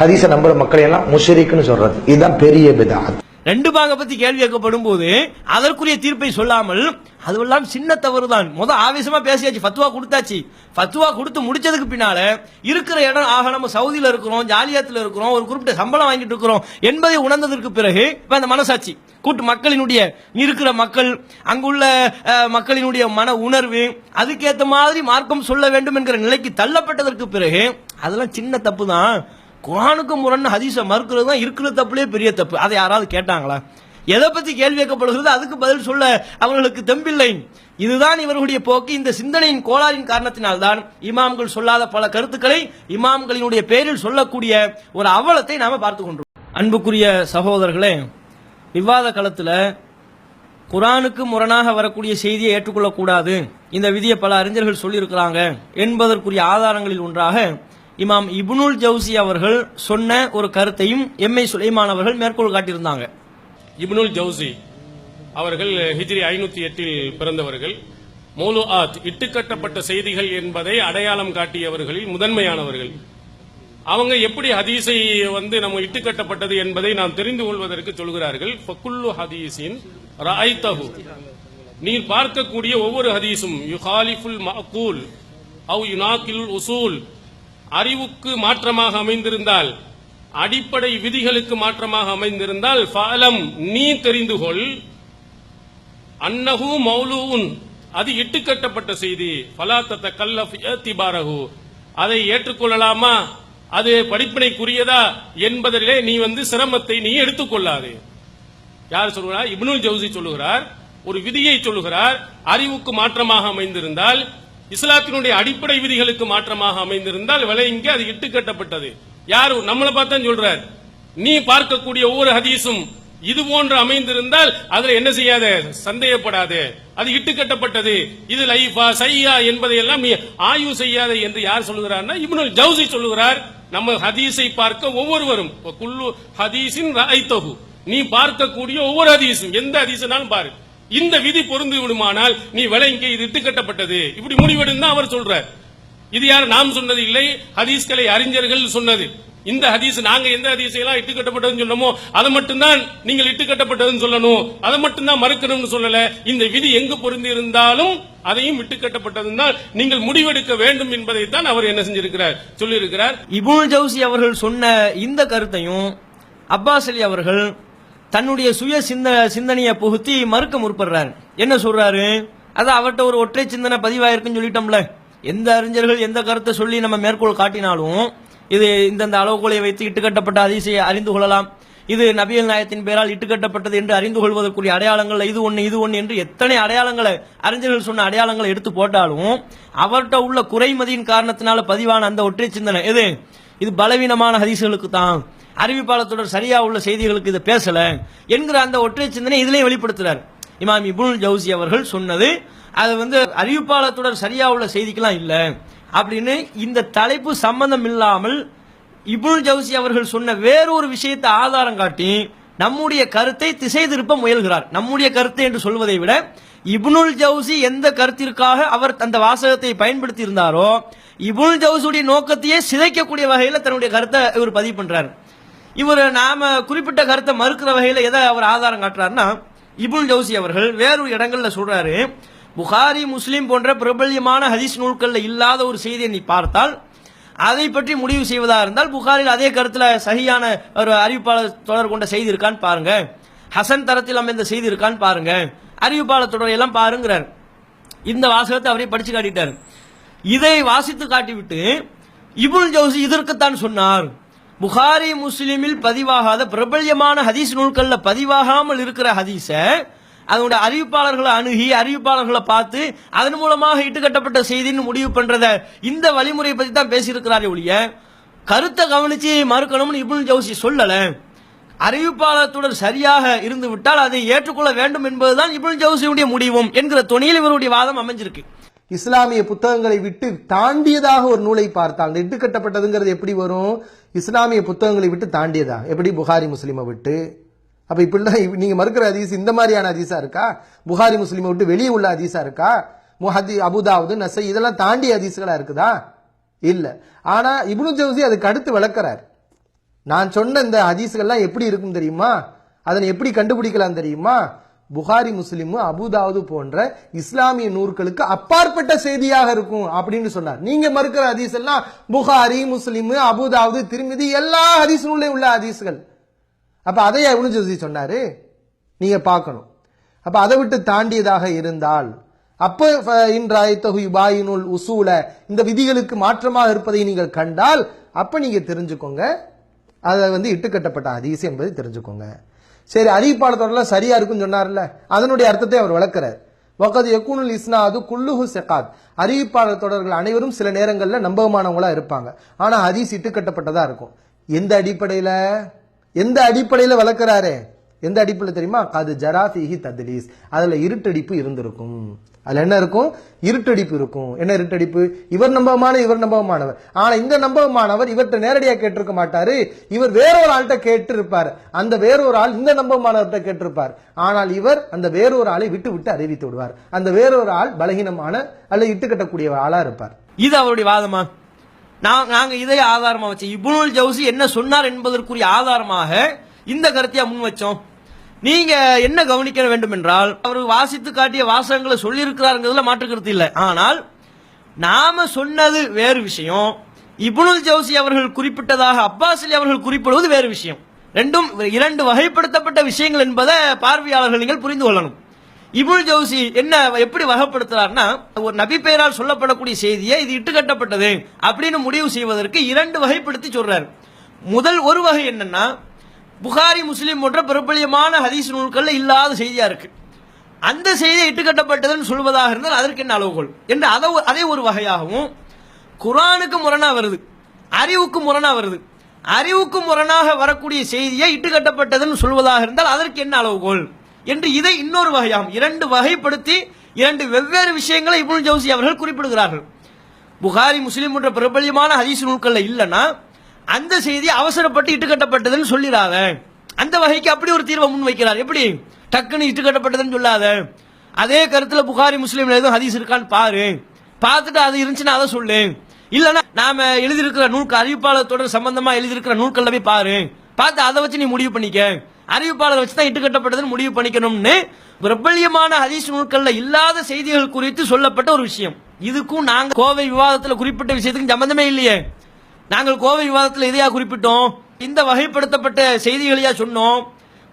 ஹதீஸ நம்புற மக்களை எல்லாம் முஷ்ரிக்னு சொல்றது, இதுதான் பெரிய பிதாத். 2 பாங்க பத்தி கேள்வி கேட்கப்படும் போது அதற்குரிய தீர்ப்பை சொல்லாமல் அதுவெல்லாம் சின்ன தவறு தான், ஆவேசமா பேசியாச்சு, ஃபத்வா கொடுத்தாச்சு. ஃபத்வா கொடுத்து முடிச்சதுக்கு பின்னால இருக்கிற இடம் ஆக நம்ம சவுதியில இருக்கிறோம், ஜாலியாத்துல இருக்கிறோம், ஒரு குறிப்பிட்ட சம்பளம் வாங்கிட்டு இருக்கிறோம் என்பதை உணர்ந்ததற்கு பிறகு இப்ப அந்த மனசாட்சி கூட்டு மக்களினுடைய இருக்கிற மக்கள் அங்குள்ள மக்களினுடைய மன உணர்வு அதுக்கேற்ற மாதிரி மார்க்கம் சொல்ல வேண்டும் என்கிற நிலைக்கு தள்ளப்பட்டதற்கு பிறகு அதெல்லாம் சின்ன தப்பு தான். குர்ஆனுக்கு முரண் ஹதீஸை மறுக்கிறது தான் இருக்கிற தப்புலேயே பெரிய தப்பு. அதை யாராவது கேட்டாங்களா? எதை பத்தி கேள்வி கேட்கப்படுகிறது அதுக்கு பதில் சொல்ல அவர்களுக்கு தெம்பில்லை. இதுதான் இவர்களுடைய போக்கு. இந்த சிந்தனையின் கோளாறின் காரணத்தினால்தான் இமாம்கள் சொல்லாத பல கருத்துக்களை இமாம்களினுடைய பேரில் சொல்லக்கூடிய ஒரு அவலத்தை நாம பார்த்து கொண்டிருக்கிறோம். அன்புக்குரிய சகோதரர்களே, விவாத களத்தில் குர்ஆனுக்கு முரணாக வரக்கூடிய செய்தியை ஏற்றுக்கொள்ளக்கூடாது, இந்த விதியை பல அறிஞர்கள் சொல்லியிருக்கிறாங்க என்பதற்குரிய ஆதாரங்களில் ஒன்றாக இமாம் இப்னுல் ஜவுசி அவர்கள் சொன்ன ஒரு கருத்தையும் எம்ஐ சுலைமான் அவர்கள் மேற்கோள் காட்டியிருந்தாங்க. இப்னுல் ஜவுசி அவர்கள் ஹிஜ்ரி 508 பிறந்தவர்கள். மௌலுஆத் இட்டுக்கட்டப்பட்ட செய்திகள் என்பதை அடையாளம் காட்டியவர்களில் முதன்மையானவர்கள். அவங்க எப்படி ஹதீஸை நம்ம இட்டுக்கட்டப்பட்டது என்பதை நாம் தெரிந்து கொள்வதற்கு சொல்கிறார்கள். ஃபகுல்லு ஹதீஸின் ரஅய்தஹு, நீர் பார்க்கக்கூடிய ஒவ்வொரு ஹதீஸும் யுகாலிஃபுல் மஅகூல் அவ் யுனாகிலுல் உசூல், அறிவுக்கு மாற்றமாக அமைந்திருந்தால், அடிப்படை விதிகளுக்கு மாற்றமாக அமைந்திருந்தால், ஃபஅலம் நீ தெரிந்து கொள், அன்னஹு மௌலூன் அது இட்டுக்கட்டப்பட்ட செய்தி, ஃபலா ததகல்லஃப் இஅ்திபாரஹு அதை ஏற்றுக்கொள்ளலாமா, அது படிப்பினைக்குரியதா என்பதிலே நீ சிரமத்தை நீ எடுத்துக்கொள்ளாதே. யார் சொல்கிறார்? இப்னுல் ஜவுசி சொல்லுகிறார். ஒரு விதியை சொல்லுகிறார், அறிவுக்கு மாற்றமாக அமைந்திருந்தால், இஸ்லாத்தினுடைய அடிப்படை விதிகளுக்கு மாற்றமாக அமைந்திருந்தால் விளங்கி அது இட்டுக்கட்டப்பட்டது. யார்? நம்மளை பார்த்தா சொல்றார். நீ பார்க்கக்கூடிய ஒவ்வொரு ஹதீஸும் இது போன்று அமைந்திருந்தால் அதுல என்ன செய்யாத, சந்தேகப்படாதே, அது இட்டுக்கட்டப்பட்டது, இது லைஃபா சையா என்பதையெல்லாம் நீ ஆய்வு செய்யாத என்று யார் சொல்லுகிறார்? இப்னுல் ஜவுசி சொல்லுகிறார். நம்ம ஹதீஸை பார்க்க ஒவ்வொருவரும் குல்லு ஹதீஸின் ரஅய்தஹு, நீ பார்க்கக்கூடிய ஒவ்வொரு ஹதீஸும் எந்த ஹதீஸனாலும் பாரு, இந்த விதி பொருந்து விடுமானால் நீ விளங்கி இது இட்டுக்கட்டப்பட்டது, இப்படி முடிவெடுன்னு தான் அவர் சொல்றார். இது யார்? நாம் சொன்னது இல்லை, ஹதீஸ்களை அறிஞர்கள் சொன்னது. இந்த ஹதீஸ் நாங்க எந்த ஹதீஸை எல்லாம் இட்டுக்கட்டப்பட்டதுன்னு சொன்னோமோ அதை மட்டும்தான் நீங்கள் இட்டுக்கட்டப்பட்டதுன்னு சொல்லணும், அதை மட்டும்தான் மறுக்கணும்னு சொல்லல. இந்த விதி எங்கு பொருந்தி இருந்தாலும் அதையும் இட்டுக்கட்டப்பட்டதுன்னு தான் நீங்கள் முடிவெடுக்க வேண்டும் என்பதைத்தான் அவர் என்ன செஞ்சிருக்கிறார், சொல்லியிருக்கிறார். இப்னுல் ஜவுசி அவர்கள் சொன்ன இந்த கருத்தையும் அப்பாஸ் அலி அவர்கள் தன்னுடைய சுய சிந்தனையை புகுத்தி மறுக்க முற்படுறாரு. என்ன சொல்றாரு? அது அவர்கிட்ட ஒரு ஒற்றை சிந்தனை பதிவாயிருக்குன்னு சொல்லிட்டோம்ல. எந்த அறிஞர்கள் எந்த கருத்தை சொல்லி நம்ம மேற்கோள் காட்டினாலும் இது இந்தந்த அளவுகோலை வைத்து இட்டுக்கட்டப்பட்ட ஹதீஸை அறிந்து கொள்ளலாம், இது நபிகள் நாயகத்தின் பெயரால் இட்டுக்கட்டப்பட்டது என்று அறிந்து கொள்வதற்குரிய அடையாளங்கள் இது ஒன்று என்று எத்தனை அடையாளங்களை அறிஞர்கள் சொன்ன அடையாளங்களை எடுத்து போட்டாலும் அவர்கிட்ட உள்ள குறைமதியின் காரணத்தினால பதிவான அந்த ஒற்றை சிந்தனை இது பலவீனமான ஹதீஸ்களுக்கு தான், அறிவிப்பாளத்துடன் சரியா உள்ள செய்திகளுக்கு இதை பேசல என்கிற அந்த ஒற்றை சிந்தனை இதுலயும் வெளிப்படுத்துறார். இமாம் இப்னுல் ஜவுசி அவர்கள் சொன்னது அது அறிவிப்பாளத்துடன் சரியா உள்ள செய்திக்கெல்லாம் இல்ல அப்படின்னு இந்த தலைப்பு சம்பந்தம் இல்லாமல் இப்னுல் ஜவுசி அவர்கள் சொன்ன வேறொரு விஷயத்தை ஆதாரம் காட்டி நம்முடைய கருத்தை திசை திருப்ப முயல்கிறார். நம்முடைய கருத்தை என்று சொல்வதை விட இப்னுல் ஜவுசி எந்த கருத்திற்காக அவர் அந்த வாசகத்தை பயன்படுத்தி இருந்தாரோ இப்னுல் ஜவுசியுடைய நோக்கத்தையே சிதைக்கக்கூடிய வகையில் தன்னுடைய கருத்தை இவர் பதிவு பண்றாரு. இவர் நாம குறிப்பிட்ட கருத்தை மறுக்கிற வகையில் எதை அவர் ஆதாரம் காட்டுறாருன்னா, இப்னுல் ஜவுசி அவர்கள் வேறொரு இடங்கள்ல சொல்றாரு, புகாரி முஸ்லிம் போன்ற பிரபல்யமான ஹதீஸ் நூல்கள்ல இல்லாத ஒரு செய்தியை நீ பார்த்தால் அதை பற்றி முடிவு செய்வதா இருந்தால் புகாரில் அதே கருத்துல சஹியான ஒரு அறிவிப்பாளர் தொடர் கொண்ட செய்தி இருக்கான்னு பாருங்க, ஹசன் தரத்தில் அமைந்த செய்தி இருக்கான்னு பாருங்க, அறிவிப்பாளர் தொடர் எல்லாம் பாருங்கிறார். இந்த வாசகத்தை அவரே படிச்சு காட்டிட்டார். இதை வாசித்து காட்டிவிட்டு இப்னுல் ஜவுசி இதற்குத்தான் சொன்னார், புகாரி முஸ்லிமில் பதிவாகாத பிரபல்யமான ஹதீஸ் நூல்கள்ல பதிவாகாமல் இருக்கிற ஹதீஸ அதனுடைய அறிவிப்பாளர்களை அணுகி அறிவிப்பாளர்களை பார்த்து அதன் மூலமாக இட்டுக்கட்டப்பட்ட செய்தின்னு முடிவு பண்றத இந்த வழிமுறையை பத்தி தான் பேசியிருக்கிறாரே ஒழிய கருத்தை கவனிச்சு மறுக்கணும்னு இப்னுல் ஜவுசி சொல்லல. அறிவிப்பாளத்துடன் சரியாக இருந்து விட்டால் அதை ஏற்றுக்கொள்ள வேண்டும் என்பதுதான் இப்னுல் ஜவுசியுடைய முடிவும் என்கிற துணியில் இவருடைய வாதம் அமைஞ்சிருக்கு. இஸ்லாமிய புத்தகங்களை விட்டு தாண்டியதாக ஒரு நூலை பார்த்தால் அந்த இட்டுக்கட்டப்பட்டதுங்கிறது எப்படி வரும்? இஸ்லாமிய புத்தகங்களை விட்டு தாண்டியதா? எப்படி? புகாரி முஸ்லிமை விட்டு. அப்ப இப்படிலாம் நீங்க மறுக்கிற ஹதீஸ் இந்த மாதிரியான ஹதீஸா இருக்கா? புகாரி முஸ்லிமை விட்டு வெளியே உள்ள ஹதீஸா இருக்கா? அபுதாவுது நசை இதெல்லாம் தாண்டிய ஹதீஸ்களா இருக்குதா? இல்ல. ஆனா இப்னுல் ஜவுசி அதுக்கு அடுத்து விளக்குறார். நான் சொன்ன இந்த ஹதீஸ்கள்லாம் எப்படி இருக்கும் தெரியுமா? அதனை எப்படி கண்டுபிடிக்கலாம் தெரியுமா? புகாரி முஸ்லிம் அபுதாவுது போன்ற இஸ்லாமிய நூல்களுக்கு அப்பாற்பட்ட செய்தியாக இருக்கும் அப்படின்னு சொன்னார். நீங்க மறுக்கிற ஹதீஸ் எல்லாம் புகாரி முஸ்லிம் அபுதாவுது திர்மிதி எல்லா ஹதீஸ் நூல்ல உள்ள ஹதீஸ்கள். அப்ப அதையா இப்னுல் ஜவுசி சொன்னாரு? நீங்க பார்க்கணும். அப்ப அதை விட்டு தாண்டியதாக இருந்தால் அப்ப உசூல இந்த விதிகளுக்கு மாற்றமாக இருப்பதை நீங்கள் கண்டால் அப்ப நீங்க தெரிஞ்சுக்கோங்க அதை இட்டுக்கட்டப்பட்ட ஹதீஸ் என்பதை தெரிஞ்சுக்கோங்க. சரி, அறிவிப்பாளர் சரியா இருக்குன்னு சொன்னார்ல, அதனுடைய அர்த்தத்தை அவர் விளக்குறார். வகது யகுனுல் இஸ்னாது குல்லுஹு ஸகாத், அறிவிப்பாளர் தொடர்கள் அனைவரும் சில நேரங்களில் நம்பகமானவங்களா இருப்பாங்க, ஆனா ஹதீஸ் இட்டுக்கட்டப்பட்டதா இருக்கும். எந்த அடிப்படையில? எந்த அடிப்படையில் வளர்க்கிறாரு? எந்த அடிப்படையில் தெரியுமா? அது ஜராஃபிஹி தத்லீஸ், அதுல இருட்டடிப்பு இருந்திருக்கும். அதுல என்ன இருக்கும்? இருட்டடிப்பு இருக்கும். என்ன இருட்டடிப்பு? இவர் நம்பகமானவர், ஆனா இந்த நம்பகமானவர் இவர்கிட்ட நேரடியா கேட்டிருக்க மாட்டாரு, இவர் வேறொரு ஆள்கிட்ட கேட்டு இருப்பார். அந்த வேறொரு ஆள் இந்த நம்பகமானவர்கிட்ட கேட்டிருப்பார். ஆனால் இவர் அந்த வேறொரு ஆளை விட்டு விட்டு அறிவித்து விடுவார். அந்த வேறொரு ஆள் பலகீனமான அல்ல இட்டுக்கட்டக்கூடிய ஆளா இருப்பார். இது அவருடைய வாதமா? நாங்க இதை ஆதாரமா வச்சு இப்னுல் ஜவுசி என்ன சொன்னார் என்பதற்குரிய ஆதாரமாக இந்த கருத்தையா முன் வச்சோம். நீங்க என்ன கவனிக்க வேண்டும் என்றால், அவர் வாசித்து காட்டிய வாசகங்களை சொல்லி இருக்கிறாருங்கிறதுல மாற்று கருத்து இல்லை. ஆனால் நாம சொன்னது வேறு விஷயம், இப்னுல் ஜவுசி அவர்கள் குறிப்பிட்டதாக அப்பாஸ் அலி அவர்கள் குறிப்பிடுவது வேறு விஷயம். ரெண்டும் இரண்டு வகைப்படுத்தப்பட்ட விஷயங்கள் என்பதை பார்வையாளர்கள் நீங்கள் புரிந்து கொள்ளணும். இப்னுல் ஜவுசி என்ன எப்படி வகைப்படுத்துறாருன்னா, ஒரு நபி பெயரால் சொல்லப்படக்கூடிய செய்தியை இது இட்டுக்கட்டப்பட்டது அப்படின்னு முடிவு செய்வதற்கு இரண்டு வகைப்படுத்தி சொல்றாரு. முதல் ஒரு வகை என்னன்னா, புகாரி முஸ்லிம் போன்ற பிரபலியமான ஹதீஸ் நூல்கள் இல்லாத செய்தியா இருக்கு, அந்த செய்தி இட்டுக்கட்டப்பட்டதுன்னு சொல்வதாக இருந்தால் அதற்கு என்ன அளவுகோல் என்று அதே ஒரு வகையாகவும், குர்ஆனுக்கு முரணா வருது, அறிவுக்கு முரணா வருது, அறிவுக்கு முரணாக வரக்கூடிய செய்தியை இட்டுக்கட்டப்பட்டதுன்னு சொல்வதாக இருந்தால் அதற்கு என்ன அளவுகோல் என்று இதை இன்னொரு வகையாகும். இரண்டு வகைப்படுத்தி இரண்டு வெவ்வேறு விஷயங்களை இப்னுல் ஜவுசி அவர்கள் குறிப்பிடுகிறார்கள். புகாரி முஸ்லிம் போன்ற பிரபலியமான ஹதீஸ் நூல்கள் இல்லைன்னா அந்த செய்தி அவசரப்பட்டு இட்டுக்கட்டப்பட்டதுன்னு சொல்லிடாத, அந்த வகைக்கு அப்படி ஒரு தீர்வை முன் வைக்கிறார். எப்படி? டக்குன்னு இட்டுக்கட்டப்பட்டதுன்னு சொல்லாத, அதே கருத்துல புகாரி முஸ்லீம்ல எதுவும் ஹதீஸ் இருக்கான்னு பாரு, பார்த்துட்டு அது இருந்துச்சுன்னா அதை சொல்லு, இல்லைன்னா நாம எழுதியிருக்கிற நூல்கள் அறிவிப்பாளர் தொடர் சம்பந்தமா எழுதியிருக்கிற நூல்கள்ல போய் பாரு, பார்த்து அதை வச்சு நீ முடிவு பண்ணிக்க, அறிவிப்பாளர் வச்சு தான் இட்டுக்கட்டப்பட்டதுன்னு முடிவு பண்ணிக்கணும்னு பிரபல்யமான ஹதீஸ் நூல்கள்ல இல்லாத செய்திகள் குறித்து சொல்லப்பட்ட ஒரு விஷயம். இதுக்கும் நாங்க கோவை விவாதத்தில் குறிப்பிட்ட விஷயத்துக்கு சம்பந்தமே இல்லையே. நாங்கள் கோவை விவாதத்தில் இதையா குறிப்பிட்டோம்? இந்த வகைப்படுத்தப்பட்ட செய்திகளையா சொன்னோம்?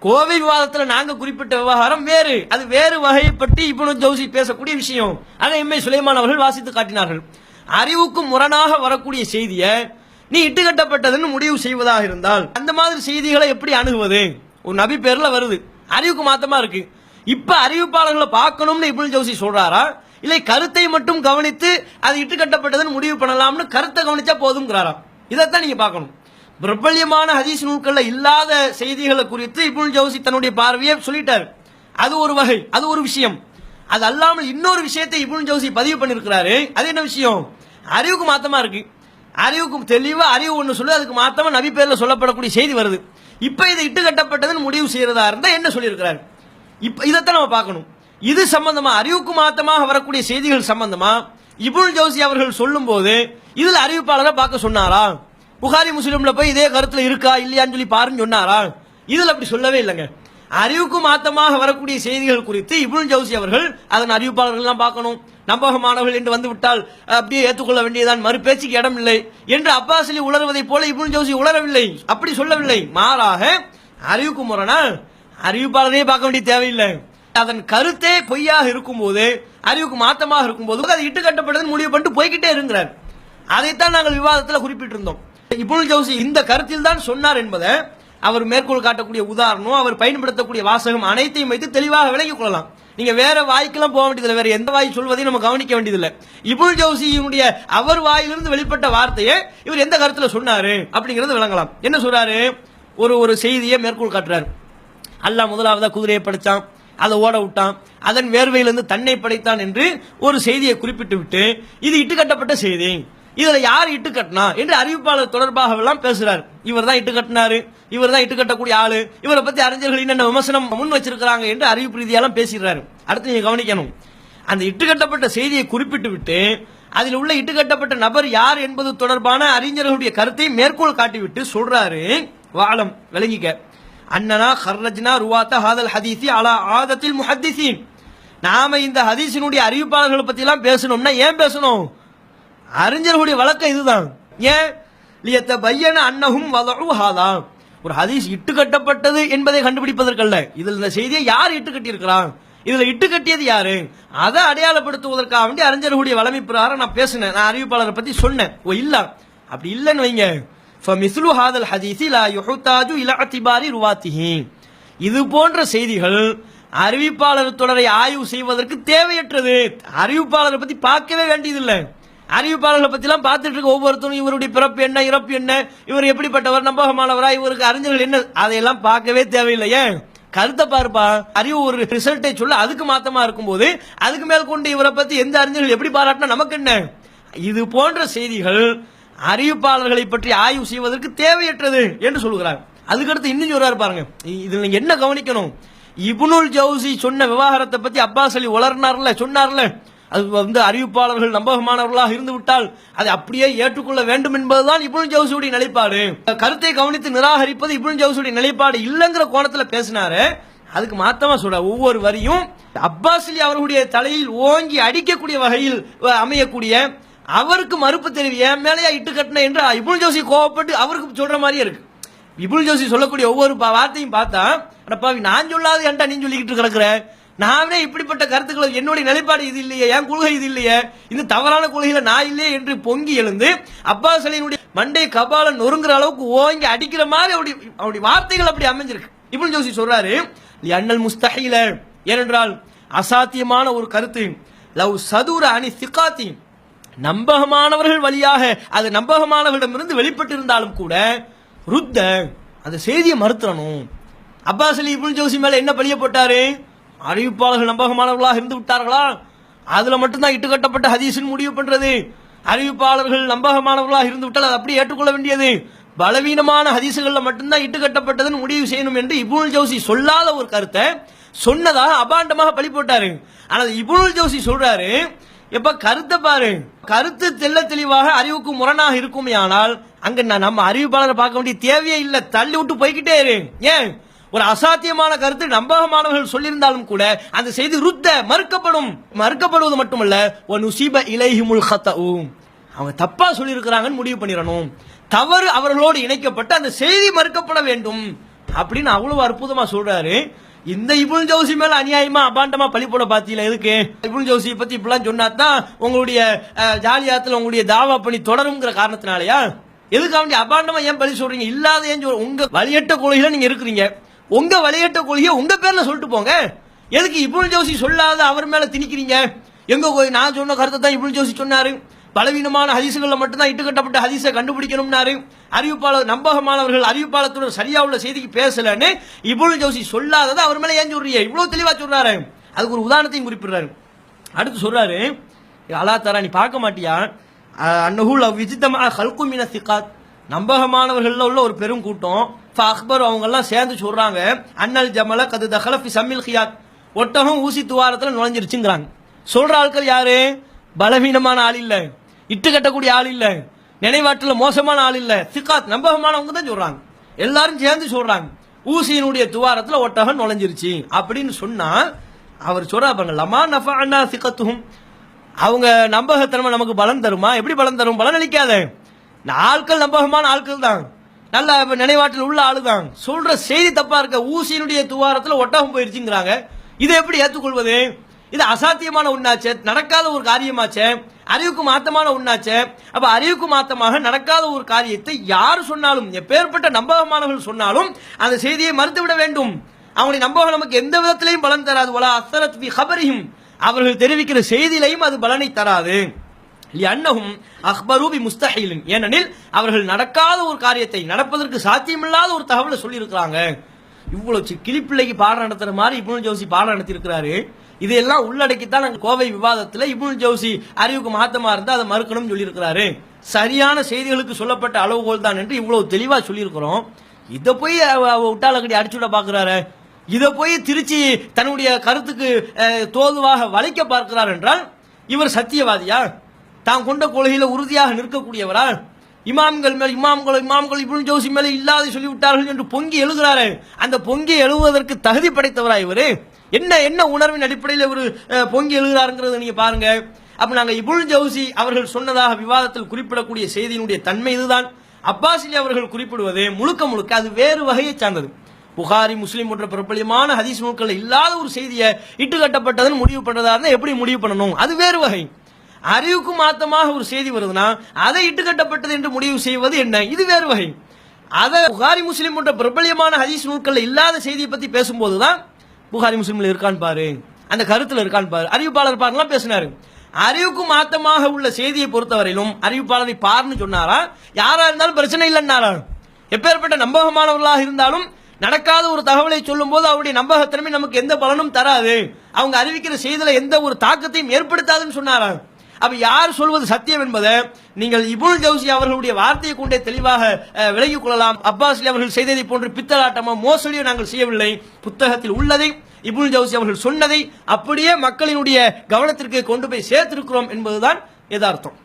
கோவை விவாதத்தில் நாங்க குறிப்பிட்ட விவகாரம் வேறு, அது வேறு வகையை பற்றி இப்னு ஜவுசி பேசக்கூடிய விஷயம். அதை எம்ஏ சுலைமான் அவர்கள் வாசித்து காட்டினார்கள். அறிவுக்கு முரணாக வரக்கூடிய செய்தியை நீ இட்டுக்கட்டப்பட்டதுன்னு முடிவு செய்வதாக இருந்தால் அந்த மாதிரி செய்திகளை எப்படி அணுகுவது? ஒரு நபி பேர்ல வருது, அறிவுக்கு மாத்தமா இருக்கு, இப்ப அறிவிப்பாளர்களை பார்க்கணும்னு இப்னு ஜவுசி சொல்றாரா, இல்லை கருத்தை மட்டும் கவனித்து அது இட்டுக்கட்டப்பட்டதுன்னு முடிவு பண்ணலாம்னு கருத்தை கவனிச்சா போதுங்கிறாராம்? இதைத்தான் நீங்க பார்க்கணும். பிரபல்யமான ஹதீஸ் நூல்கள்ல இல்லாத செய்திகளை குறித்து இப்னுல் ஜவுசி தன்னுடைய பார்வையை சொல்லிட்டாரு. அது ஒரு வகை, அது ஒரு விஷயம். அது அல்லாமல் இன்னொரு விஷயத்தை இப்னுல் ஜவுசி பதிவு பண்ணிருக்கிறாரு. அது என்ன விஷயம்? அறிவுக்கு மாத்தமா இருக்கு, அறிவுக்கு தெளிவா அறிவு ஒன்று சொல்லு, அதுக்கு மாத்தமா நபி பேர்ல சொல்லப்படக்கூடிய செய்தி வருது, இப்ப இதை இட்டுக்கட்டப்பட்டதுன்னு முடிவு செய்யறதா இருந்தா என்ன சொல்லியிருக்கிறாரு? இப்ப இதைத்தான் நம்ம பார்க்கணும். இது சம்பந்தமா அறிவுக்கு மாத்தமாக வரக்கூடிய செய்திகள் சம்பந்தமா இப்னுல் ஜவுசி அவர்கள் சொல்லும் போது இதுல அறிவிப்பாளரை பார்க்க சொன்னாரா? புகாரி முஸ்லிம்ல போய் இதே கருத்துல இருக்கா இல்லையான்னு சொல்லி பாருன்னு சொன்னாரா? இதுல அப்படி சொல்லவே இல்லைங்க. அறிவுக்கு மாத்தமாக வரக்கூடிய செய்திகள் குறித்து இப்னுல் ஜவுசி அவர்கள் அதன் அறிவிப்பாளர்கள் எல்லாம் பார்க்கணும், நம்பகமானவர்கள் என்று வந்து விட்டால் அப்படியே ஏற்றுக்கொள்ள வேண்டியதான், மறு பேச்சுக்கு இடம் இல்லை என்று அப்பாஸ் அலி உளறுவதை போல இப்னுல் ஜவுசி உளரவில்லை, அப்படி சொல்லவில்லை. மாறாக அறிவுக்கு முரணா அறிவிப்பாளரையே பார்க்க வேண்டிய தேவையில்லை, அதன் கருத்தே பொய்யாக இருக்கும் போது, அறிவுக்கு மாற்றமாக இருக்கும் போது அது இட்டுக்கட்டப்பட்டது முடிவு பண்ணிட்டு போய்கிட்டே இருக்கிறார். அதைத்தான் நாங்கள் விவாதத்தில் குறிப்பிட்டிருந்தோம். இப்னுல் ஜவுசி இந்த கருத்தில் தான் சொன்னார் என்பதை அவர் மேற்கோள் காட்டக்கூடிய உதாரணம், அவர் பயன்படுத்தக்கூடிய வாசகம் அனைத்தையும் வைத்து தெளிவாக விளங்கிக் கொள்ளலாம். நீங்க வேற வாய்க்கெல்லாம் போக வேண்டியதில்லை, வேற எந்த வாய் சொல்வதையும் நம்ம கவனிக்க வேண்டியதில்லை. இப்னுல் ஜவுசியினுடைய அவர் வாயிலிருந்து வெளிப்பட்ட வார்த்தையை இவர் எந்த கருத்துல சொன்னாரு அப்படிங்கறது விளங்கலாம். என்ன சொல்றாரு? ஒரு செய்தியை மேற்கோள் காட்டுறாரு. அல்லாஹ் முதலாவதா குதிரையை படைச்சான், அதை ஓட விட்டான், அதன் வேர்வையிலிருந்து தன்னை படைத்தான் என்று ஒரு செய்தியை குறிப்பிட்டு விட்டு இது இட்டுக்கட்டப்பட்ட செய்தி, இதுல யார் இட்டுக்கட்டினா என்று அறிவிப்பாளர் தொடர்பாக எல்லாம் பேசுறாரு. இவர் தான் இட்டுக்கட்டினாரு, இவர் தான் இட்டுக்கட்டக்கூடிய ஆளு, இவரை பத்தி அறிஞர்கள் என்னென்ன விமர்சனம் முன் வச்சிருக்கிறாங்க என்று அறிவிப்பு ரீதியெல்லாம் பேசிடுறாரு. அடுத்து நீங்க கவனிக்கணும், அந்த இட்டுக்கட்டப்பட்ட செய்தியை குறிப்பிட்டு விட்டு அதில் உள்ள இட்டுக்கட்டப்பட்ட நபர் யார் என்பது தொடர்பான அறிஞர்களுடைய கருத்தை மேற்கோள் காட்டிவிட்டு சொல்றாரு, வாலம் விளங்கிக்க, அன்னனா ஹர்ரஜ்னா ருவாத்த ஹாதல் ஹதீசி அலா ஆதத்தில் முஹத்திஸீன், நாம இந்த ஹதீஸினுடைய அறிவிப்பாளர்களை பத்தி எல்லாம் பேசணும்னா ஏன் பேசணும்? அறிஞர்களுடைய வழக்கம் இதுதான். ஏன்? லியத்த பையன அன்னஹும் வதஉ ஹாதா, ஒரு ஹதீஸ் இட்டுக்கட்டப்பட்டது என்பதை கண்டுபிடிப்பதற்கல்ல, இதில் இந்த செய்தியை யார் இட்டுக்கட்டி இருக்கிறான், இதுல இட்டுக்கட்டியது யாரு, அதை அடையாளப்படுத்துவதற்காக வேண்டி அறிஞர்களுடைய வளமை பிரகாரம் நான் பேசினேன், நான் அறிவிப்பாளரை பத்தி சொன்னேன். ஓ இல்ல, அப்படி இல்லைன்னு வைங்க, فَمِثْلُ هَذَا الْحَدِيثِ لَا يُحْتَاجُ إِلَى اعْتِبَارِ رُوَاتِهِ, இது போன்ற செய்திகள் அறிவிப்பாளர் தொடரை ஆய்வு செய்வதற்கு தேவையற்றது, அறிவிப்பாளரை பத்தி பார்க்கவே வேண்டியதில்லை, அறிவிப்பாளர்களை பத்திலாம் பார்த்துட்டு இருக்க ஒவ்வொருத்தரும் இவருடைய பிறப்பு என்ன, இறப்பு என்ன, இவர் எப்படிப்பட்டவர், நம்பகமானவரா, இவருக்கு அறிஞர்கள் என்ன, அதையெல்லாம் பார்க்கவே தேவையில்லையே. கருத்தை பார்ப்பா. அறிவு ஒரு ரிசல்ட்டை சொல்ல அதுக்கு மாத்தமா இருக்கும்போது அதுக்கு மேல் கொண்டு இவரை பத்தி எந்த அறிஞர்கள் எப்படி பாராட்டினா நமக்கு என்ன? இது போன்ற செய்திகள் அறிவிப்பாளர்களை பற்றி ஆய்வு செய்வதற்கு தேவையற்றது என்று சொல்கிறார். அதுக்கடுத்து இன்னும் சொல்றாரு பாருங்க, இதுல நீங்க என்ன கவனிக்கணும். இப்னுல் ஜவுசி சொன்ன விவாகரத்தை பத்தி அப்பாஸ் அலி உளர்னார்ல, சொன்னார்ல, அது அறிவிப்பாளர்கள் நம்பகமானவர்களாக இருந்து விட்டால் அதை அப்படியே ஏற்றுக்கொள்ள வேண்டும் என்பதுதான் இப்னுல் ஜவுசியுடைய நிலைப்பாடு. கருத்தை கவனித்து நிராகரிப்பது இப்னுல் ஜவுசியுடைய நிலைப்பாடு இல்லங்கிற கோணத்துல பேசினாரு. அதுக்கு மாத்தமா சொல்ற ஒவ்வொரு வரியும் அப்பாஸ் அலி அவர்களுடைய தலையில் ஓங்கி அடிக்கக்கூடிய வகையில் அமையக்கூடிய, அவருக்கு மறுப்பு தெரிவிய மேலேயா இட்டு கட்டின என்று இப்னுல் ஜவுசி கோவப்பட்டு அவருக்கு சொல்ற மாதிரியே இருக்கு. இப்னுல் ஜவுசி சொல்லக்கூடிய ஒவ்வொரு வார்த்தையும் பார்த்தா, நான் சொல்லாத ஏன்டா நீ சொல்லிக்கிட்டு கிடக்குற, நானே இப்படிப்பட்ட கருத்துக்களை, என்னுடைய நிலைப்பாடு இது இல்லையே, என் கொள்கை இது இல்லையே, இந்த தவறான கொள்கையில நான் இல்லையே என்று பொங்கி எழுந்து அப்பாஸ் அலியினுடைய மண்டை கபால நொறுங்குற அளவுக்கு ஓங்கி அடிக்கிற மாதிரி அவருடைய வார்த்தைகள் அப்படி அமைஞ்சிருக்கு. இப்னுல் ஜவுசி சொல்றாரு, அண்ணல் முஸ்தஹீல, ஏனென்றால் அசாத்தியமான ஒரு கருத்து, லவ் சதுர அனி சிகாத்தி, நம்பகமானவர்கள் வழியாக அது நம்பகமானவர்களிடமிருந்து வெளிப்பட்டிருந்தாலும் கூட ருத்த அந்த செய்தியை மறுத்தரணும். அப்பாஸ் அலி இப்னுல் ஜவுசி மேல என்ன பழிய போட்டாரு? அறிவிப்பாளர்கள் நம்பகமானவர்களாக இருந்து விட்டார்களா, அதுல மட்டும்தான் இட்டுக்கட்டப்பட்ட ஹதீஸின் முடிவு பண்றது. அறிவிப்பாளர்கள் நம்பகமானவர்களாக இருந்து விட்டால் அதை அப்படியே ஏற்றுக்கொள்ள வேண்டியது. பலவீனமான ஹதீசுகள்ல மட்டும்தான் இட்டுக்கட்டப்பட்டதுன்னு முடிவு செய்யணும் என்று இப்னுல் ஜவுசி சொல்லாத ஒரு கருத்தை சொன்னதாக அபாண்டமாக பழி போட்டாரு. ஆனால் இப்னுல் ஜவுசி சொல்றாரு, எப்ப கருத்தை பாரு, கருத்து தெள்ள தெளிவாக அறிவுக்கு முரணாக இருக்குமே, ஆனால் அங்க நம்ம அறிவிப்பாளரை பார்க்க வேண்டிய தேவையே இல்லை, தள்ளி விட்டு போய்கிட்டே இரு. ஏன்? ஒரு அசாத்தியமான கருத்து நம்பகமானவர்கள் சொல்லியிருந்தாலும் கூட அந்த செய்தி ருத்த மறுக்கப்படுவது மட்டுமல்ல, நுசீப இலைஹிமுல் ஹதஉ, அவங்க தப்பா சொல்லி இருக்கிறாங்கன்னு முடிவு பண்ணிடணும். தவறு அவர்களோடு இணைக்கப்பட்டு அந்த செய்தி மறுக்கப்பட வேண்டும் அப்படின்னு அவ்வளவு அற்புதமா சொல்றாரு. இந்த இப்னுல் ஜவுசி மேல அநியாயமா அபாண்டமா பழி போட பாத்தீங்களா? எதுக்கு? இப்னுல் ஜவுசியை பத்தி இப்பெல்லாம் சொன்னாதான் உங்களுடைய ஜாலியாத்துல உங்களுடைய தாவா பணி தொடரும்ங்கிற காரணத்தினாலயா? எதுக்கு அவன் அபாண்டமா ஏன் பழி சொல்றீங்க? இல்லாத ஏன் உங்க வழியட்ட கொள்கையில நீங்க இருக்கிறீங்க, உங்க வழியட்ட கொள்கையை உங்க பேர்ல சொல்லிட்டு போங்க. எதுக்கு இப்னுல் ஜவுசி சொல்லாத அவர் மேல திணிக்கிறீங்க? எங்க நான் சொன்ன கருத்தை தான் இப்னுல் ஜவுசி சொன்னாரு, பலவீனமான ஹதீசுகள்ல மட்டும்தான் இட்டுக்கட்டப்பட்ட ஹதீஸை கண்டுபிடிக்கணும்னாரு, அறிவிப்பாளர் நம்பகமானவர்கள் அறிவிப்பாளத்துடன் சரியா உள்ள செய்திக்கு பேசலன்னு இப்னுல் ஜவுசி சொல்லாததை அவர் மேல ஏன் சொல்றீங்க? இவ்வளவு தெளிவா சொல்றாரு. அதுக்கு ஒரு உதாரணத்தையும் குறிப்பிடுறாரு. அடுத்து சொல்றாரு, அல்லா தஆலா நீ பார்க்க மாட்டியா, அன்னஹு லவ் விஜ்தமா ஹல்கு மின சிகாத், நம்பகமானவர்கள்ல உள்ள ஒரு பெரும் கூட்டம், அக்பர் அவங்க எல்லாம் சேர்ந்து சொல்றாங்க, அன்னல் ஜமல கது தஹல ஃபி சம்மில் கியாத், ஒட்டகம் ஊசி துவாரத்துல நுழைஞ்சிருச்சுங்கிறாங்க. சொல்ற ஆட்கள் யாரு? பலவீனமான ஆள் இல்ல, இட்டு கட்டக்கூடிய ஆள் இல்ல, நினைவாற்றல மோசமான ஆள் இல்ல, சிகாத் நம்பகமானவங்க தான் சொல்றாங்க. எல்லாரும் சேர்ந்து சொல்றாங்க ஊசியினுடைய துவாரத்துல ஒட்டகம் நுழைஞ்சிருச்சு அப்படின்னு சொன்னா, அவர் சொல்றாங்க லமா நஃபஅனா சிகத்துஹும், அவங்க நம்பகத்தன்மை நமக்கு பலன் தருமா? எப்படி பலன் தரும்? பலன் அளிக்காத. ஆட்கள் நம்பகமான ஆட்கள் தான், நல்ல நினைவாற்றல் உள்ள ஆளு தான், சொல்ற செய்தி தப்பா இருக்க. ஊசியினுடைய துவாரத்துல ஒட்டகம் போயிருச்சுங்கிறாங்க, இதை எப்படி ஏற்றுக்கொள்வது? இது அசாத்தியமான ஒண்ணாச்சே, நடக்காத ஒரு காரியமாச்சே, அறிவுக்கு மாத்தமான ஒண்ணாச்சே. அப்ப அறிவுக்கு மாத்தமாக நடக்காத ஒரு காரியத்தை யார் சொன்னாலும், எப்பேற்பட்ட நம்பகமானவர்கள் சொன்னாலும் அந்த செய்தியை மறுத்துவிட வேண்டும். அவங்களுடைய நம்பகம் நமக்கு எந்த விதத்திலையும் பலன் தராது. வலா அஸ்ஸரத் ஃபி கபரிஹிம், அவர்கள் தெரிவிக்கிற செய்தியிலையும் அது பலனை தராது. லிஅன்னஹும் அக்பரு பி முஸ்தஹீலின், ஏனெனில் அவர்கள் நடக்காத ஒரு காரியத்தை நடப்பதற்கு சாத்தியமில்லாத ஒரு தகவலை சொல்லி இருக்கிறாங்க. இவ்வளவு கிளிப்பிள்ளைக்கு பாடம் நடத்துற மாதிரி இப்னுல் ஜவுசி பாடம் நடத்தி இருக்கிறாரு. இதெல்லாம் உள்ளடக்கித்தான் நாங்கள் கோவை விவாதத்தில் இப்னுல் ஜவுசி அறிவுக்கு மாத்தமா இருந்தா அதை மறுக்கணும்னு சொல்லி இருக்கிறாரு. சரியான செய்திகளுக்கு சொல்லப்பட்ட அளவுகோல் தான் என்று இவ்வளவு தெளிவா சொல்லி இருக்கிறோம். இதை போய் விட்டாலக்கடி அடிச்சுட பாக்குறாரு, இதை போய் திருச்சி தன்னுடைய கருத்துக்கு தோதுவாக வளைக்க பார்க்கிறார் என்றால் இவர் சத்தியவாதியா? தான் கொண்ட கொள்கையில உறுதியாக நிற்கக்கூடியவரா? இமாம்கள் இப்னுல் ஜவுசி மேல இல்லாத சொல்லிவிட்டார்கள் என்று பொங்கி எழுகிறாரு. அந்த பொங்கி எழுவதற்கு தகுதி படைத்தவரா இவரு? என்ன உணர்வின் அடிப்படையில் இவர் பொங்கி எழுகிறாருங்கிறத நீங்க பாருங்க. அப்ப நாங்க இப்னுல் ஜவுசி அவர்கள் சொன்னதாக விவாதத்தில் குறிப்பிடக்கூடிய செய்தியினுடைய தன்மை இதுதான். அப்பாஸ் அலி அவர்கள் குறிப்பிடுவது முழுக்க அது வேறு வகையை சார்ந்தது. புகாரி, முஸ்லிம் போன்ற பிரபலியமான ஹதீஸ் நூல்கள் இல்லாத ஒரு செய்தியை இட்டுக்கட்டப்பட்டதுன்னு முடிவு பண்றதா இருந்தா எப்படி முடிவு பண்ணணும்? அது வேறு வகை. அறிவுக்கு மாத்தமாக ஒரு செய்தி வருதுன்னா அதை இட்டுக்கட்டப்பட்டது என்று முடிவு செய்வது என்ன? இது வேறு வகை. அதை புகாரி, முஸ்லிம் போன்ற பிரபலியமான ஹதீஸ் நூல்கள் இல்லாத செய்தியை பத்தி பேசும்போதுதான் புகாரி முஸ்லிம்ல இருக்கான்னு பாரு, அந்த கருத்துல இருக்கான்னு பாரு, அறிவிப்பாளர் பாருலாம் பேசினாரு. அறிவுக்கு மாத்தமாக உள்ள செய்தியை பொறுத்தவரையிலும் அறிவிப்பாளரை பார்னு சொன்னாரா, யாரா இருந்தாலும் பிரச்சனை இல்லைன்னாரா? எப்பேற்பட்ட நம்பகமானவர்களாக இருந்தாலும் நடக்காத ஒரு தகவலை சொல்லும் போது அவருடைய நம்பகத்தன்மை நமக்கு எந்த பலனும் தராது, அவங்க அறிவிக்கிற செய்தியில எந்த ஒரு தாக்கத்தையும் ஏற்படுத்தாதுன்னு சொன்னாரா? அப்ப யார் சொல்வது சத்தியம் என்பதை நீங்கள் இப்னுல் ஜௌசி அவர்களுடைய வார்த்தையை கொண்டே தெளிவாக விலகிக் கொள்ளலாம். அப்பாஸ்லி அவர்கள் செய்ததை போன்று பித்தலாட்டமோ மோசடியோ நாங்கள் செய்யவில்லை. புத்தகத்தில் உள்ளதை, இப்னுல் ஜௌசி அவர்கள் சொன்னதை அப்படியே மக்களினுடைய கவனத்திற்கு கொண்டு போய் சேர்த்திருக்கிறோம் என்பதுதான் யதார்த்தம்.